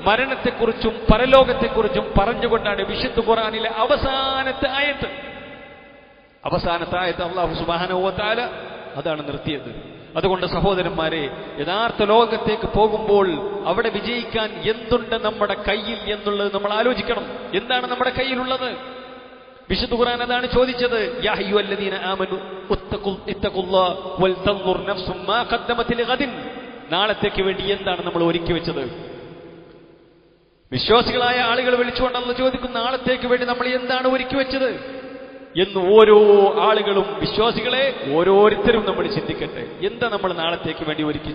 [SPEAKER 1] മരണത്തെക്കുറിച്ചും പരലോകത്തെക്കുറിച്ചും പറഞ്ഞുകൊണ്ടാണ് വിശുദ്ധ ഖുർആനിലെ അവസാനത്തെ ആയത്ത് അല്ലാഹു സുബ്ഹാനഹു വ തആല അതാണ് നിർത്തിയത്. അതുകൊണ്ട് സഹോദരന്മാരെ, യഥാർത്ഥ ലോകത്തേക്ക് പോകുമ്പോൾ അവിടെ വിജയിക്കാൻ എന്തുണ്ട് നമ്മുടെ കയ്യിൽ എന്നുള്ളത് നമ്മൾ ആലോചിക്കണം. എന്താണ് നമ്മുടെ കയ്യിലുള്ളത്? വിശുദ്ധ ഖുർആൻ അതാണ് ചോദിച്ചത്. യാ അയ്യുഹല്ലദീന ആമനു ഇത്തഖുല്ലാഹ വൽ തൻദുർ നഫ്സും മാ ഖദ്ദമത് ലിഗദിൻ, നാളത്തേക്ക് വേണ്ടി എന്താണ് നമ്മൾ ഒരുക്കി വെച്ചത്? വിശ്വാസികളായ ആളുകൾ വിളിച്ചുകൊണ്ട് അല്ലാഹു ചോദിക്കും, നാളത്തേക്ക് വേണ്ടി നമ്മൾ എന്താണ് ഒരുക്കി വെച്ചത് എന്ന്. ഓരോ ആളുകളും, വിശ്വാസികളെ ഓരോരുത്തരും നമ്മൾ ചിന്തിക്കട്ടെ, എന്താ നമ്മൾ നാളത്തേക്ക് വേണ്ടി ഒരുക്കി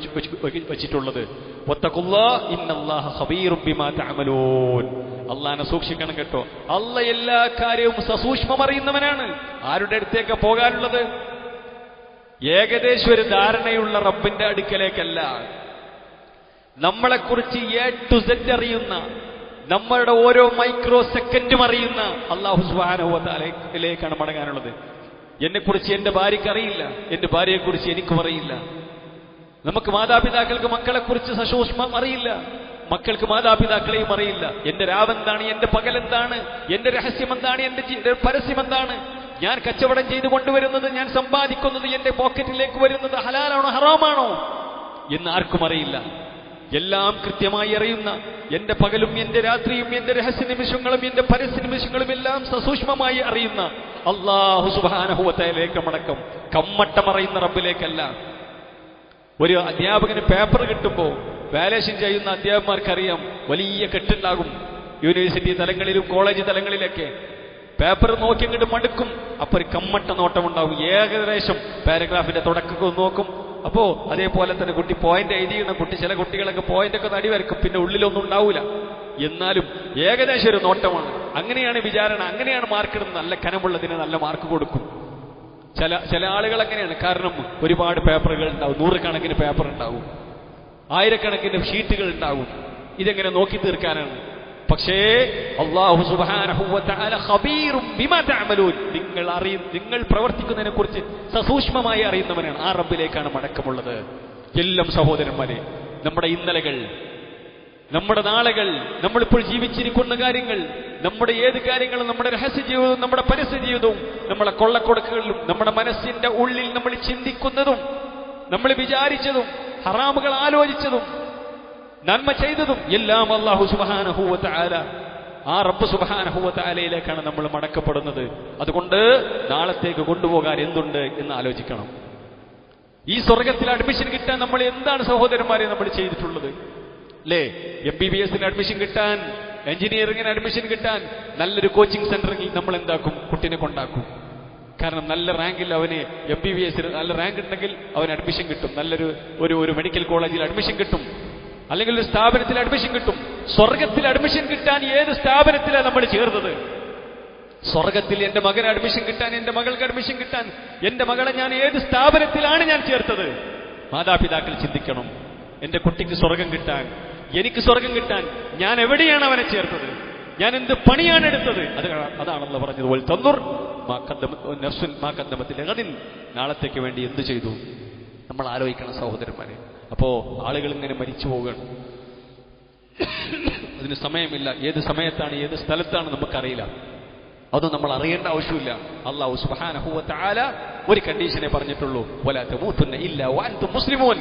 [SPEAKER 1] വെച്ചിട്ടുള്ളത്? വത്തഖുല്ലാഹ ഇന്നല്ലാഹ ഖബീറും ബിമാ തഅമലൂൻ, അള്ളാഹനെ സൂക്ഷിക്കണം കേട്ടോ. അല്ലാഹ് എല്ലാ കാര്യവും സസൂക്ഷ്മം അറിയുന്നവനാണ്. ആരുടെ അടുത്തേക്ക് പോകാനുള്ളത്? ഏകദേശം ഒരു ധാരണയുള്ള റബ്ബിന്റെ അടുക്കലേക്കല്ല, നമ്മളെക്കുറിച്ച് എ ടു സെഡ് അറിയുന്ന, നമ്മളുടെ ഓരോ മൈക്രോ സെക്കൻഡും അറിയുന്ന അല്ലാഹു സുബ്ഹാനഹു വ തആലയിലേക്കാണ് മടങ്ങാനുള്ളത്. എന്നെക്കുറിച്ച് എന്റെ ഭാര്യയ്ക്ക് അറിയില്ല, എന്റെ ഭാര്യയെക്കുറിച്ച് എനിക്കും അറിയില്ല. നമുക്ക് മാതാപിതാക്കൾക്ക് മക്കളെക്കുറിച്ച് സസൂക്ഷ്മം അറിയില്ല, മക്കൾക്ക് മാതാപിതാക്കളെയും അറിയില്ല. എന്റെ രാവെന്താണ്, എന്റെ പകലെന്താണ്, എന്റെ രഹസ്യം എന്താണ്, എന്റെ പരസ്യം എന്താണ്, ഞാൻ കച്ചവടം ചെയ്തു കൊണ്ടുവരുന്നത്, ഞാൻ സമ്പാദിക്കുന്നത്, എന്റെ പോക്കറ്റിലേക്ക് വരുന്നത് ഹലാലാണോ ഹറാമാണോ എന്ന് ആർക്കും അറിയില്ല. എല്ലാം കൃത്യമായി അറിയുന്ന, എന്റെ പകലും എന്റെ രാത്രിയും എന്റെ രഹസ്യ നിമിഷങ്ങളും എന്റെ പരസ്യ നിമിഷങ്ങളും എല്ലാം സസൂക്ഷ്മമായി അറിയുന്ന അല്ലാഹു സുബ്ഹാനഹു വ തആലയിലേക്ക് മടക്കം. കമ്മട്ടമറിയുന്ന റബ്ബിലേക്കല്ല. ഒരു അധ്യാപകന് പേപ്പർ കിട്ടുമ്പോൾ വാലേഷൻ ചെയ്യുന്ന അധ്യാപകന്മാർക്കറിയാം, വലിയ കെട്ടുണ്ടാകും. യൂണിവേഴ്സിറ്റി തലങ്ങളിലും കോളേജ് തലങ്ങളിലൊക്കെ പേപ്പർ നോക്കി അങ്ങോട്ട് മടുക്കും. അപ്പൊ ഒരു കമ്മട്ട നോട്ടമുണ്ടാവും. ഏകദേശം പാരഗ്രാഫിന്റെ തുടക്കമൊക്കെ നോക്കും. അപ്പോ അതേപോലെ തന്നെ കുട്ടി പോയിന്റ് എഴുതിയിരുന്ന ചില കുട്ടികളൊക്കെ പോയിന്റൊക്കെ നടി വരക്കും, പിന്നെ ഉള്ളിലൊന്നും ഉണ്ടാവൂല. എന്നാലും ഏകദേശം ഒരു നോട്ടമാണ്. അങ്ങനെയാണ് വിചാരണ, അങ്ങനെയാണ് മാർക്കിടുന്നത്. നല്ല കനമുള്ളതിന് നല്ല മാർക്ക് കൊടുക്കും. ചില ആളുകൾ അങ്ങനെയാണ്. കാരണം ഒരുപാട് പേപ്പറുകൾ ഉണ്ടാവും, 100 കണക്കിന് പേപ്പർ ഉണ്ടാവും, 1000 ഷീറ്റുകൾ ഉണ്ടാവും. ഇതെങ്ങനെ നോക്കി തീർക്കാനാണ്? പക്ഷേ അല്ലാഹു സുബ്ഹാനഹു വ തആല ഖബീറും ബിമാ തഅമലൂൻ, നിങ്ങൾ പ്രവർത്തിക്കുന്നതിനെ കുറിച്ച് സസൂക്ഷ്മമായി അറിയുന്നവനാണ്. ആ റബ്ബിലേക്കാണ് മടക്കമുള്ളത്. എല്ലാം സഹോദരന്മാരെ, നമ്മുടെ ഇന്നലകൾ, നമ്മുടെ നാളുകൾ, നമ്മളിപ്പോൾ ജീവിച്ചിരിക്കുന്ന കാര്യങ്ങൾ, നമ്മുടെ ഏത് കാര്യങ്ങളും, നമ്മുടെ രഹസ്യ ജീവിതവും നമ്മുടെ പരസ്യ ജീവിതവും, നമ്മുടെ കൊള്ളക്കൊടുക്കുകളിലും, നമ്മുടെ മനസ്സിന്റെ ഉള്ളിൽ നമ്മൾ ചിന്തിക്കുന്നതും, നമ്മൾ വിചാരിച്ചതും, ഹറാമുകൾ ആലോചിച്ചതും, നന്മ ചെയ്തതും എല്ലാം അല്ലാഹു സുബ്ഹാനഹു വ തആല, ആ റബ്ബ് സുബ്ഹാനഹു വ തആലയിലേക്കാണ് നമ്മൾ മടക്കപ്പെടുന്നത്. അതുകൊണ്ട് നാളത്തേക്ക് കൊണ്ടുപോകാൻ എന്തുണ്ട് എന്ന് ആലോചിക്കണം. ഈ സ്വർഗത്തിൽ അഡ്മിഷൻ കിട്ടാൻ നമ്മൾ എന്താണ് സഹോദരന്മാരെ നമ്മൾ ചെയ്തിട്ടുള്ളത്? അല്ലേ? MBBS-ന് അഡ്മിഷൻ കിട്ടാൻ, എഞ്ചിനീയറിംഗിന് അഡ്മിഷൻ കിട്ടാൻ നല്ലൊരു കോച്ചിങ് സെന്ററിൽ നമ്മൾ എന്താക്കും? കുട്ടിനെ കൊണ്ടാക്കും. കാരണം നല്ല റാങ്കിൽ അവന് MBBS-ന് നല്ല റാങ്ക് ഉണ്ടെങ്കിൽ അവന് അഡ്മിഷൻ കിട്ടും. നല്ലൊരു ഒരു മെഡിക്കൽ കോളേജിൽ അഡ്മിഷൻ കിട്ടും, അല്ലെങ്കിൽ ഒരു സ്ഥാപനത്തിൽ അഡ്മിഷൻ കിട്ടും. സ്വർഗത്തിൽ അഡ്മിഷൻ കിട്ടാൻ ഏത് സ്ഥാപനത്തിലാണ് നമ്മൾ ചേർന്നത്? സ്വർഗത്തിൽ എന്റെ മകന് അഡ്മിഷൻ കിട്ടാൻ, എന്റെ മകൾക്ക് അഡ്മിഷൻ കിട്ടാൻ, എന്റെ മകളെ ഞാൻ ഏത് സ്ഥാപനത്തിലാണ് ഞാൻ ചേർത്തത്? മാതാപിതാക്കൾ ചിന്തിക്കണം. എന്റെ കുട്ടിക്ക് സ്വർഗം കിട്ടാൻ, എനിക്ക് സ്വർഗം കിട്ടാൻ ഞാൻ എവിടെയാണ് അവനെ ചേർത്തത്? ഞാൻ എന്ത് പണിയാണ് എടുത്തത്? അതാണല്ലോ പറഞ്ഞത്, വൽ തൻദുർ നഫ്സുൻ മാ ഖദ്ദമത് ലഗദിൻ, നാളത്തേക്ക് വേണ്ടി എന്ത് ചെയ്തു നമ്മൾ ആലോചിക്കണം സഹോദരന്മാരെ. അപ്പോ ആളുകൾ ഇങ്ങനെ മരിച്ചു പോവുകയാണ്. അതിന് സമയമില്ല. ഏത് സമയത്താണ്, ഏത് സ്ഥലത്താണ് നമുക്കറിയില്ല. അത് നമ്മൾ അറിയേണ്ട ആവശ്യമില്ല. അല്ലാഹു സുബ്ഹാനഹു വ തആല ഒരു കണ്ടീഷനെ പറഞ്ഞിട്ടുള്ളൂ, വലാ തമൂതുന്ന ഇല്ലാ വഅൻതും മുസ്ലിമൂൻ.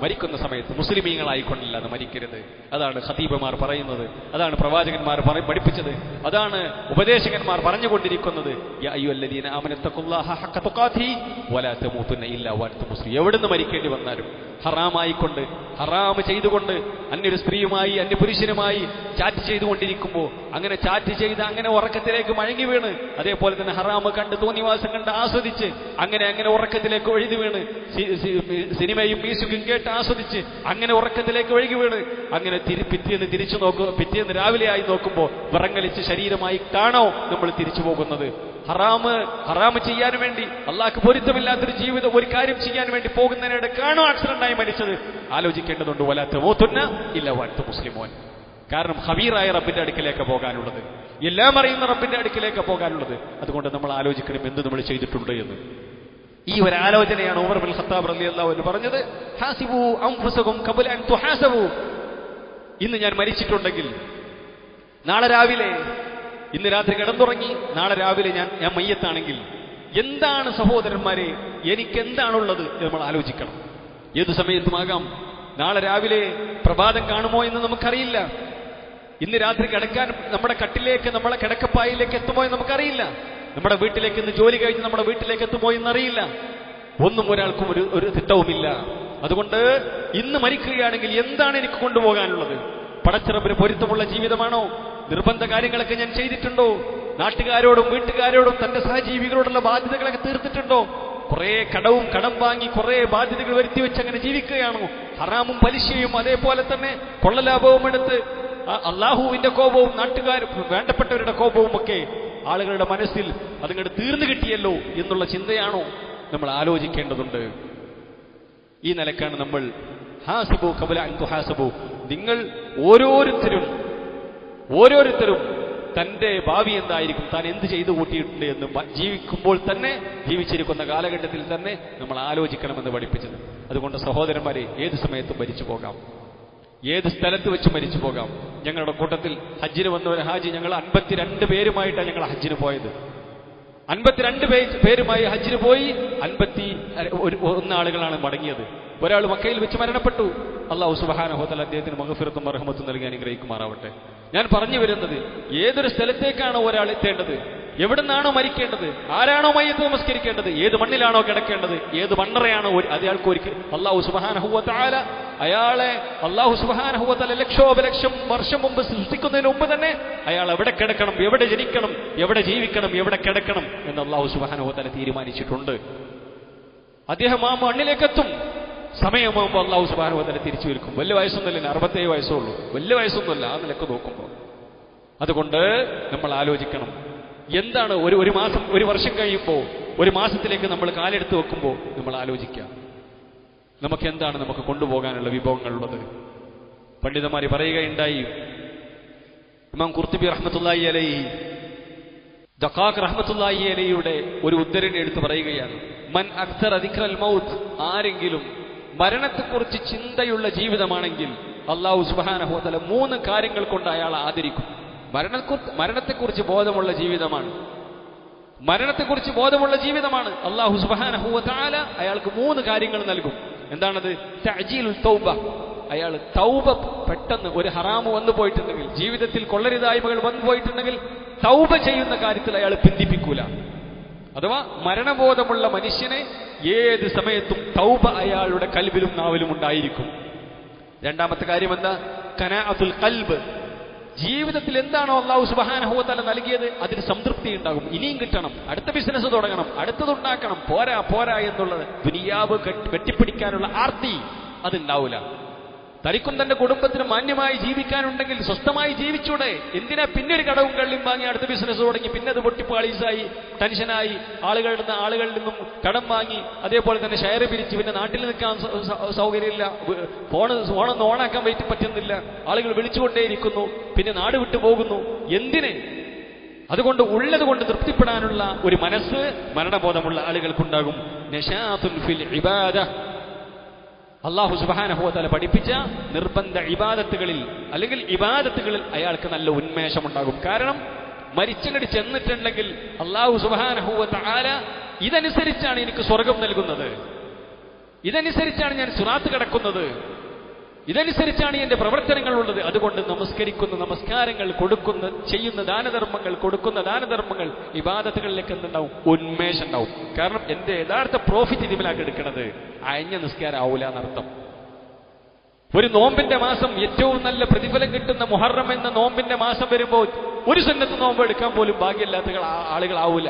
[SPEAKER 1] മരിക്കുന്ന സമയത്ത് മുസ്ലിമീങ്ങളായിക്കൊണ്ടല്ലാതെ മരിക്കരുത്. അതാണ് ഖതീബമാർ പറയുന്നത്, അതാണ് പ്രവാചകന്മാർ പഠിപ്പിച്ചത്, അതാണ് ഉപദേശകന്മാർ പറഞ്ഞുകൊണ്ടിരിക്കുന്നത്. യാ അയ്യുഹല്ലദീന ആമനൂ തഖുല്ലാഹ ഹഖ്ക തുഖാതിഹി വലാ തമൂതുന്ന ഇല്ലാ വഅൻതും മുസ്ലിമൂൻ. എവിടുന്ന് മരിക്കേണ്ടി വന്നാലും ഹറാമായിക്കൊണ്ട്, ഹറാമ് ചെയ്തുകൊണ്ട്, അന്യൊരു സ്ത്രീയുമായി, അന്യപുരുഷനുമായി ചാറ്റ് ചെയ്തുകൊണ്ടിരിക്കുമ്പോൾ, അങ്ങനെ ചാറ്റ് ചെയ്ത് അങ്ങനെ ഉറക്കത്തിലേക്ക് മഴങ്ങി വീണ്, അതേപോലെ തന്നെ ഹറാമ് കണ്ട് തോന്നിവാസം കണ്ട് ആസ്വദിച്ച് അങ്ങനെ ഉറക്കത്തിലേക്ക് ഒഴുതി വീണ്, സിനിമയും മ്യൂസിക്കും കേട്ട് ആസ്വദിച്ച് അങ്ങനെ ഉറക്കത്തിലേക്ക് ഒഴുകി വീണ്, അങ്ങനെ പിറ്റേന്ന് രാവിലെ ആയി നോക്കുമ്പോൾ വിറങ്ങലിച്ച് ശരീരമായി കാണോ നമ്മൾ തിരിച്ചു പോകുന്നത്? ഹറാമ് ചെയ്യാൻ വേണ്ടി, അള്ളാഹ്ക്ക് പൊരുത്തമില്ലാത്തൊരു ജീവിതം, ഒരു കാര്യം ചെയ്യാൻ വേണ്ടി പോകുന്നതിനിടെ കാണോ ആക്സിഡന്റായി മരിച്ചത്? ആലോചിക്കേണ്ടതുണ്ട്. വലാ തമൂതുന്ന ഇല്ലാ വഅൻതും മുസ്ലിമൂൻ. കാരണം ഖബീറായ റബ്ബിന്റെ അടുക്കിലേക്ക് പോകാനുള്ളത്, എല്ലാം അറിയുന്ന റബ്ബിന്റെ അടുക്കിലേക്ക് പോകാനുള്ളത്. അതുകൊണ്ട് നമ്മൾ ആലോചിക്കണം എന്ത് നമ്മൾ ചെയ്തിട്ടുണ്ട് എന്ന്. ഈ ഒരു ആലോചനയാണ് ഉമർ ഇബ്നുൽ ഖത്താബ് റളിയല്ലാഹു അൻഹു പറഞ്ഞത്, ഹാസിബു അൻഫുസകും ഖബല അൻ തുഹാസബു. ഇന്ന് ഞാൻ മരിച്ചിട്ടുണ്ടെങ്കിൽ നാളെ രാവിലെ, ഇന്ന് രാത്രി കിടന്നുറങ്ങി നാളെ രാവിലെ ഞാൻ മയ്യത്താണെങ്കിൽ എന്താണ് സഹോദരന്മാരെ എനിക്കെന്താണുള്ളത് നമ്മൾ ആലോചിക്കണം. ഏതു സമയത്തുമാകാം. നാളെ രാവിലെ പ്രഭാതം കാണുമോ എന്ന് നമുക്കറിയില്ല. ഇന്ന് രാത്രി കിടക്കാൻ നമ്മുടെ കട്ടിലേക്ക്, നമ്മളെ കിടക്കപ്പായിലേക്ക് എത്തുമോ എന്ന് നമുക്കറിയില്ല. നമ്മുടെ വീട്ടിലേക്ക് ഇന്ന് ജോലി കഴിഞ്ഞ് നമ്മുടെ വീട്ടിലേക്ക് എത്തുമോ എന്നറിയില്ല. ഒന്നും ഒരാൾക്കും ഒരു തിട്ടവുമില്ല. അതുകൊണ്ട് ഇന്ന് മരിക്കുകയാണെങ്കിൽ എന്താണ് എനിക്ക് കൊണ്ടുപോകാനുള്ളത്? പടച്ചിറപ്പിന് പൊരുത്തമുള്ള ജീവിതമാണോ? നിർബന്ധ കാര്യങ്ങളൊക്കെ ഞാൻ ചെയ്തിട്ടുണ്ടോ? നാട്ടുകാരോടും വീട്ടുകാരോടും തന്റെ സഹജീവികളോടുള്ള ബാധ്യതകളൊക്കെ തീർത്തിട്ടുണ്ടോ? കുറെ കടം വാങ്ങി കുറെ ബാധ്യതകൾ വരുത്തി വെച്ച് അങ്ങനെ ജീവിക്കുകയാണോ? ഹറാമും പലിശയും അതേപോലെ തന്നെ കൊള്ളലാഭവും എടുത്ത് അള്ളാഹുവിന്റെ കോപവും നാട്ടുകാർ വേണ്ടപ്പെട്ടവരുടെ കോപവും ഒക്കെ ആളുകളുടെ മനസ്സിൽ അതങ്ങോട്ട് തീർന്നു കിട്ടിയല്ലോ എന്നുള്ള ചിന്തയാണോ നമ്മൾ ആലോചിക്കേണ്ടതുണ്ട്. ഈ നിലക്കാണ് നമ്മൾ ഹാസിബു ഖബല അൻ തുഹാസബു. നിങ്ങൾ ഓരോരുത്തരും തന്റെ ഭാവി എന്തായിരിക്കും, താൻ എന്ത് ചെയ്തു കൂട്ടിയിട്ടുണ്ട് എന്ന് ജീവിക്കുമ്പോൾ തന്നെ, ജീവിച്ചിരിക്കുന്ന കാലഘട്ടത്തിൽ തന്നെ നമ്മൾ ആലോചിക്കണമെന്ന് പഠിപ്പിച്ചത്. അതുകൊണ്ട് സഹോദരന്മാരെ, ഏത് സമയത്തും മരിച്ചു പോകാം, ഏത് സ്ഥലത്ത് വെച്ച് മരിച്ചു പോകാം. ഞങ്ങളുടെ കൂട്ടത്തിൽ ഹജ്ജിന് വന്ന ഒരു ഹാജി, ഞങ്ങൾ 52 പേരുമായിട്ടാണ് ഞങ്ങൾ ഹജ്ജിന് പോയത്. 52 പേരുമായി ഹജ്ജിന് പോയി 51 ആളുകളാണ് മടങ്ങിയത്. ഒരാൾ മക്കയിൽ വെച്ച് മരണപ്പെട്ടു. അല്ലാഹു സുബ്ഹാനഹു വ തആല അദ്ദേഹത്തിന് മഗ്ഫിറത്തും റഹ്മത്തും നൽകി അനുഗ്രഹിക്കുമാറാവട്ടെ. ഞാൻ പറഞ്ഞു വരുന്നത്, ഏതൊരു സ്ഥലത്തേക്കാണോ ഒരാൾ എത്തേണ്ടത്, എവിടുന്നാണോ മരിക്കേണ്ടത്, ആരാണോ മയ്യത്ത് നമസ്കരിക്കേണ്ടത്, ഏത് മണ്ണിലാണോ കിടക്കേണ്ടത്, ഏത് മണ്ണറയാണോ അയാൾക്ക് ഒരിക്കൽ അല്ലാഹു സുബ്ഹാനഹു വ തആല അയാളെ ലക്ഷോപലക്ഷം വർഷം മുമ്പ് സൃഷ്ടിക്കുന്നതിന് മുമ്പ് തന്നെ അയാൾ എവിടെ കിടക്കണം, എവിടെ ജനിക്കണം, എവിടെ ജീവിക്കണം, എവിടെ കിടക്കണം എന്ന് അല്ലാഹു സുബ്ഹാനഹു വ തആല തീരുമാനിച്ചിട്ടുണ്ട്. അദ്ദേഹം ആ മണ്ണിലേക്കെത്തും. സമയമാകുമ്പോൾ അല്ലാഹു സുബ്ഹാനഹു വ തആല തിരിച്ചു വരും. വലിയ വയസ്സൊന്നുമില്ല, 67 വയസ്സേ ഉള്ളൂ. വലിയ വയസ്സൊന്നുമല്ല ആ നിലക്ക് നോക്കുമ്പോൾ. അതുകൊണ്ട് നമ്മൾ ആലോചിക്കണം, എന്താണ് ഒരു മാസം, ഒരു വർഷം കഴിയുമ്പോൾ ഒരു മാസത്തിലേക്ക് നമ്മൾ കാലെടുത്ത് വെക്കുമ്പോൾ നമ്മൾ ആലോചിക്കുക, നമുക്ക് എന്താണ് നമുക്ക് കൊണ്ടുപോകാനുള്ള വിഭവങ്ങളുള്ളത്. പണ്ഡിതന്മാർ പറയുകയുണ്ടായി, ഇമാം ഖുർത്തുബി റഹ്മത്തുള്ളാഹി അലൈഹി ദഖാഖ് റഹ്മത്തുള്ളാഹി അലൈഹിയുടെ ഒരു ഉദ്ധരണി എടുത്ത് പറയുകയാണ്, മൻ അക്സറ ദിക്റൽ മൗത്ത്, ആരെങ്കിലും മരണത്തെക്കുറിച്ച് ചിന്തയുള്ള ജീവിതമാണെങ്കിൽ അല്ലാഹു സുബ്ഹാനഹു വ തആല 3 കാര്യങ്ങൾ കൊണ്ട് അയാളെ ആദരിക്കും. മരണത്തെക്കുറിച്ച് ബോധമുള്ള ജീവിതമാണ്, മരണത്തെക്കുറിച്ച് ബോധമുള്ള ജീവിതമാണ്. അല്ലാഹു സുബ്ഹാനഹു വ തആല അയാൾക്ക് 3 കാര്യങ്ങൾ നൽകും. എന്താണത്? തഅജീലുൽ തൗബ, അയാൾ തൗബ പെട്ടെന്ന്, ഒരു ഹറാമ് വന്നു പോയിട്ടുണ്ടെങ്കിൽ, ജീവിതത്തിൽ കൊള്ളരുതായ്മകൾ വന്നു പോയിട്ടുണ്ടെങ്കിൽ തൗബ ചെയ്യുന്ന കാര്യത്തിൽ അയാൾ പിന്തിപ്പിക്കൂല. അഥവാ മരണബോധമുള്ള മനുഷ്യനെ ഏത് സമയത്തും തൗബ അയാളുടെ കൽബിലും നാവിലും ഉണ്ടായിരിക്കും. രണ്ടാമത്തെ കാര്യം എന്താ? ഖനാഅത്തുൽ ഖൽബ്, ജീവിതത്തിൽ എന്താണോ അല്ലാഹു സുബ്ഹാനഹു വ തആല നൽകിയത് അതിന് സംതൃപ്തി ഉണ്ടാകും. ഇനിയും കിട്ടണം, അടുത്ത ബിസിനസ് തുടങ്ങണം, അടുത്തതുണ്ടാക്കണം, പോരാ എന്നുള്ളത് ദുനിയാവ് കെട്ടിപ്പിടിക്കാനുള്ള ആർത്തി അതുണ്ടാവില്ല. തനിക്കും തന്റെ കുടുംബത്തിന് മാന്യമായി ജീവിക്കാനുണ്ടെങ്കിൽ സ്വസ്ഥമായി ജീവിച്ചൂടെ? എന്തിനാ പിന്നെ ഒരു കടവും കള്ളിയും വാങ്ങി അടുത്ത ബിസിനസ് തുടങ്ങി, പിന്നെ അത് പൊട്ടിപ്പാളീസായി ടെൻഷനായി ആളുകളിൽ നിന്നും കടം വാങ്ങി, അതേപോലെ തന്നെ ഷെയർ പിരിച്ച് പിന്നെ നാട്ടിൽ നിൽക്കാൻ സൗകര്യമില്ല, ഫോണൊന്നും ഓണാക്കാൻ പറ്റുന്നില്ല, ആളുകൾ വിളിച്ചുകൊണ്ടേയിരിക്കുന്നു, പിന്നെ നാട് വിട്ടു പോകുന്നു. എന്തിന്? അതുകൊണ്ട് ഉള്ളത് കൊണ്ട് തൃപ്തിപ്പെടാനുള്ള ഒരു മനസ്സ് മരണബോധമുള്ള ആളുകൾക്കുണ്ടാകും. നശാതുൻ ഫിൽ ഇബാദ, അല്ലാഹു സുബ്ഹാനഹു വ തആല പഠിപ്പിച്ച നിർബന്ധ ഇബാദത്തുകളിൽ അല്ലെങ്കിൽ ഇബാദത്തുകളിൽ അയാൾക്ക് നല്ല ഉന്മേഷമുണ്ടാകും. കാരണം മരിച്ചങ്ങടി ചെന്നിട്ടുണ്ടെങ്കിൽ അല്ലാഹു സുബ്ഹാനഹു വ തആല ഇതനുസരിച്ചാണ് എനിക്ക് സ്വർഗം നൽകുന്നത്, ഇതനുസരിച്ചാണ് ഞാൻ സിറാത്ത് കടക്കുന്നത്, ഇതനുസരിച്ചാണ് എന്റെ പ്രവർത്തനങ്ങൾ ഉള്ളത്. അതുകൊണ്ട് നമസ്കരിക്കുന്ന നമസ്കാരങ്ങൾ, ചെയ്യുന്ന ദാനധർമ്മങ്ങൾ, കൊടുക്കുന്ന ദാനധർമ്മങ്ങൾ, ഇബാദത്തുകളിലേക്ക് എന്തുണ്ടാവും? ഉന്മേഷം ഉണ്ടാവും. കാരണം എന്റെ യഥാർത്ഥ പ്രോഫിറ്റ് ഇതിലാക്കി എടുക്കുന്നത് അയഞ്ഞ നിസ്കാരം ആവൂല എന്നർത്ഥം. ഒരു നോമ്പിന്റെ മാസം, ഏറ്റവും നല്ല പ്രതിഫലം കിട്ടുന്ന മുഹറം എന്ന നോമ്പിന്റെ മാസം വരുമ്പോൾ ഒരു സുന്നത്ത് നോമ്പ് എടുക്കാൻ പോലും ഭാഗ്യമില്ലാത്ത ആളുകളാവൂല.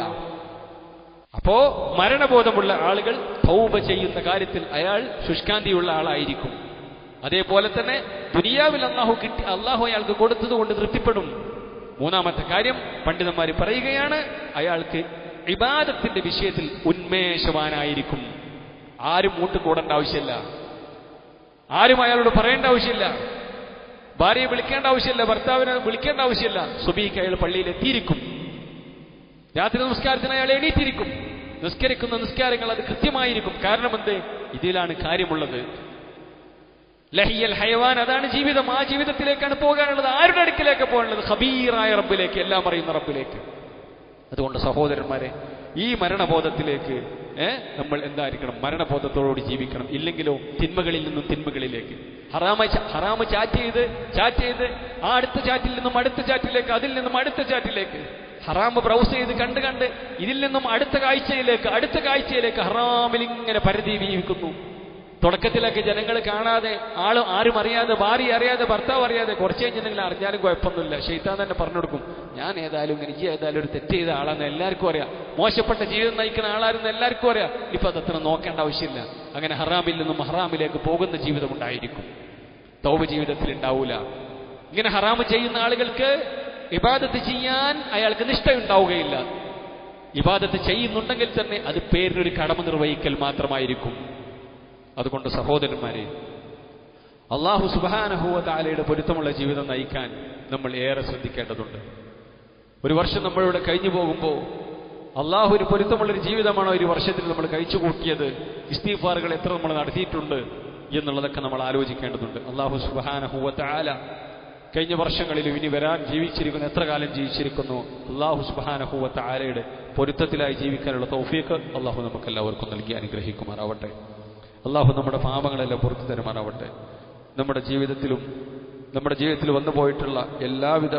[SPEAKER 1] അപ്പോ മരണബോധമുള്ള ആളുകൾ തൗബ ചെയ്യുന്ന കാര്യത്തിൽ അയാൾ ശുഷ്കാന്തിയുള്ള ആളായിരിക്കും. അതേപോലെ തന്നെ ദുനിയാവിൽ അള്ളാഹു അയാൾക്ക് കൊടുത്തതുകൊണ്ട് തൃപ്തിപ്പെടും. മൂന്നാമത്തെ കാര്യം പണ്ഡിതന്മാർ പറയുകയാണ്, അയാൾക്ക് ഇബാദത്തിന്റെ വിഷയത്തിൽ ഉന്മേഷവാനായിരിക്കും. ആരും കൂട്ടേണ്ട ആവശ്യമില്ല, ആരും അയാളോട് പറയേണ്ട ആവശ്യമില്ല, ഭാര്യയെ വിളിക്കേണ്ട ആവശ്യമില്ല, ഭർത്താവിനെ വിളിക്കേണ്ട ആവശ്യമില്ല. സുബഹിക്ക് അയാൾ പള്ളിയിൽ എത്തിയിരിക്കും, രാത്രി നമസ്കാരത്തിന് അയാൾ എണീറ്റിരിക്കും, നിസ്കരിക്കുന്ന നിസ്കാരങ്ങൾ അത് കൃത്യമായിരിക്കും. കാരണം എന്ത്? ഇതിലാണ് കാര്യമുള്ളത്. ലഹിയൽ ഹയവാൻ, അതാണ് ജീവിതം. ആ ജീവിതത്തിലേക്കാണ് പോകാനുള്ളത്. ആരുടെ അടുക്കിലേക്ക് പോകാനുള്ളത്? ഖബീറായ റബ്ബിലേക്ക്, എല്ലാം അറിയുന്ന റബ്ബിലേക്ക്. അതുകൊണ്ട് സഹോദരന്മാരെ, ഈ മരണബോധത്തിലേക്ക് നമ്മൾ എന്തായിരിക്കണം? മരണബോധത്തോടുകൂടി ജീവിക്കണം. ഇല്ലെങ്കിലോ തിന്മകളിൽ നിന്നും തിന്മകളിലേക്ക്, ഹറാമ് ചാറ്റ് ചെയ്ത് ആ അടുത്ത ചാറ്റിൽ നിന്നും അടുത്ത ചാറ്റിലേക്ക്, അതിൽ നിന്നും അടുത്ത ചാറ്റിലേക്ക്, ഹറാമ് ബ്രൗസ് ചെയ്ത് കണ്ട് ഇതിൽ നിന്നും അടുത്ത കാഴ്ചയിലേക്ക് ഹറാമിൽ ഇങ്ങനെ പരിധി ജീവിക്കുന്നു. തുടക്കത്തിലൊക്കെ ജനങ്ങൾ കാണാതെ, ആരും അറിയാതെ, ഭാര്യ അറിയാതെ, ഭർത്താവ് അറിയാതെ, കുറച്ച് കഴിഞ്ഞിട്ടുണ്ടെങ്കിൽ അറിഞ്ഞാലും കുഴപ്പമൊന്നുമില്ല. ശൈത്താൻ തന്നെ പറഞ്ഞു കൊടുക്കും, ഞാൻ ഏതായാലും ഒരു തെറ്റ് ചെയ്ത ആളാണെന്ന് എല്ലാവർക്കും അറിയാം, മോശപ്പെട്ട ജീവിതം നയിക്കുന്ന ആളാണെന്ന് എല്ലാവർക്കും അറിയാം. ഇപ്പൊ അതത്ര നോക്കേണ്ട ആവശ്യമില്ല. അങ്ങനെ ഹറാമിൽ നിന്നും ഹറാമിലേക്ക് പോകുന്ന ജീവിതം ഉണ്ടായിരിക്കും, തൗബ ജീവിതത്തിൽ ഉണ്ടാവൂല. ഇങ്ങനെ ഹറാമ് ചെയ്യുന്ന ആളുകൾക്ക് ഇബാദത്ത് ചെയ്യാൻ അയാൾക്ക് നിഷ്ഠ ഉണ്ടാവുകയില്ല. ഇബാദത്ത് ചെയ്യുന്നുണ്ടെങ്കിൽ തന്നെ അത് പേരിനൊരു കടമ നിർവഹിക്കൽ മാത്രമായിരിക്കും. അതുകൊണ്ട് സഹോദരന്മാരെ, അല്ലാഹു സുബ്ഹാനഹു വ തആലയുടെ പൊരുത്തമുള്ള ജീവിതം നയിക്കാൻ നമ്മൾ ഏറെ ശ്രദ്ധിക്കേണ്ടതുണ്ട്. ഒരു വർഷം നമ്മളിവിടെ കഴിഞ്ഞു പോകുമ്പോൾ അല്ലാഹുവിന് പൊരുത്തമുള്ളൊരു ജീവിതമാണോ ഒരു വർഷത്തിൽ നമ്മൾ കഴിച്ചു കൂട്ടിയത്? ഇസ്തിഗ്ഫാറുകൾ എത്ര നമ്മൾ നടത്തിയിട്ടുണ്ട് എന്നുള്ളതൊക്കെ നമ്മൾ ആലോചിക്കേണ്ടതുണ്ട്. അല്ലാഹു സുബ്ഹാനഹു വ തആല കഴിഞ്ഞ വർഷങ്ങളിലും ഇനി വരാൻ ജീവിച്ചിരിക്കുന്ന എത്ര കാലം ജീവിച്ചിരിക്കുന്നു, അല്ലാഹു സുബ്ഹാനഹു വ തആലയുടെ പൊരുത്തത്തിലായി ജീവിക്കാനുള്ള തൗഫീഖ് അല്ലാഹു നമുക്കെല്ലാവർക്കും നൽകി അനുഗ്രഹിക്കുമാറാവട്ടെ. അല്ലാഹു നമ്മുടെ പാപങ്ങളെല്ലാം പുറത്തു തരുമാറാവട്ടെ. നമ്മുടെ ജീവിതത്തിൽ വന്നു പോയിട്ടുള്ള എല്ലാവിധ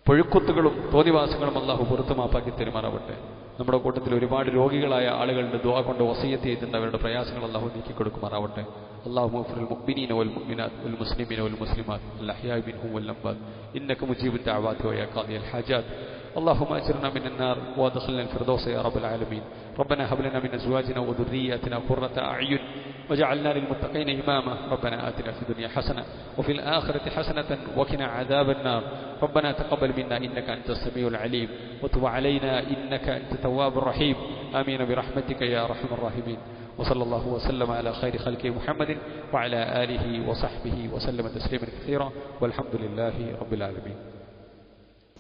[SPEAKER 1] പൊഴുക്കുത്തുകളും തോന്നിവാസങ്ങളും അല്ലാഹു പുറത്തു മാപ്പാക്കി തരുമാറാവട്ടെ. നമ്മുടെ കൂട്ടത്തിൽ ഒരുപാട് രോഗികളായ ആളുകളുടെ ദുആ കൊണ്ട് വസിയത്ത് ചെയ്തിട്ടുണ്ട്, അവരുടെ പ്രയാസങ്ങൾ അല്ലാഹു നീക്കി കൊടുക്കുമാറാവട്ടെ. അല്ലാഹു മഗ്ഫിർ മുഅ്മിനീന വൽ മുഅ്മിനാത്ത് വൽ മുസ്ലിമീന വൽ മുസ്ലിമാത്ത് അൽ അഹ്യാഇ മിൻഹും വൽ അംവാത്ത് ഇന്നക മുജീബുദ് ദഅവാതി വ യാ ഖാദിയൽ ഹാജാത്ത് اللهم أجرنا من النار وادخلنا الفردوس يا رب العالمين. ربنا هب لنا من أزواجنا وذرياتنا قرة أعين وجعلنا للمتقين إماما. ربنا آتنا في الدنيا حسنة وفي الآخرة حسنة وقنا عذاب النار. ربنا تقبل منا إنك أنت السميع العليم وتب علينا إنك أنت التواب الرحيم. آمين برحمتك يا أرحم الراحمين. وصلى الله وسلم على خير خلقه محمد وعلى آله وصحبه وسلم تسليما كثيرا والحمد لله رب العالمين.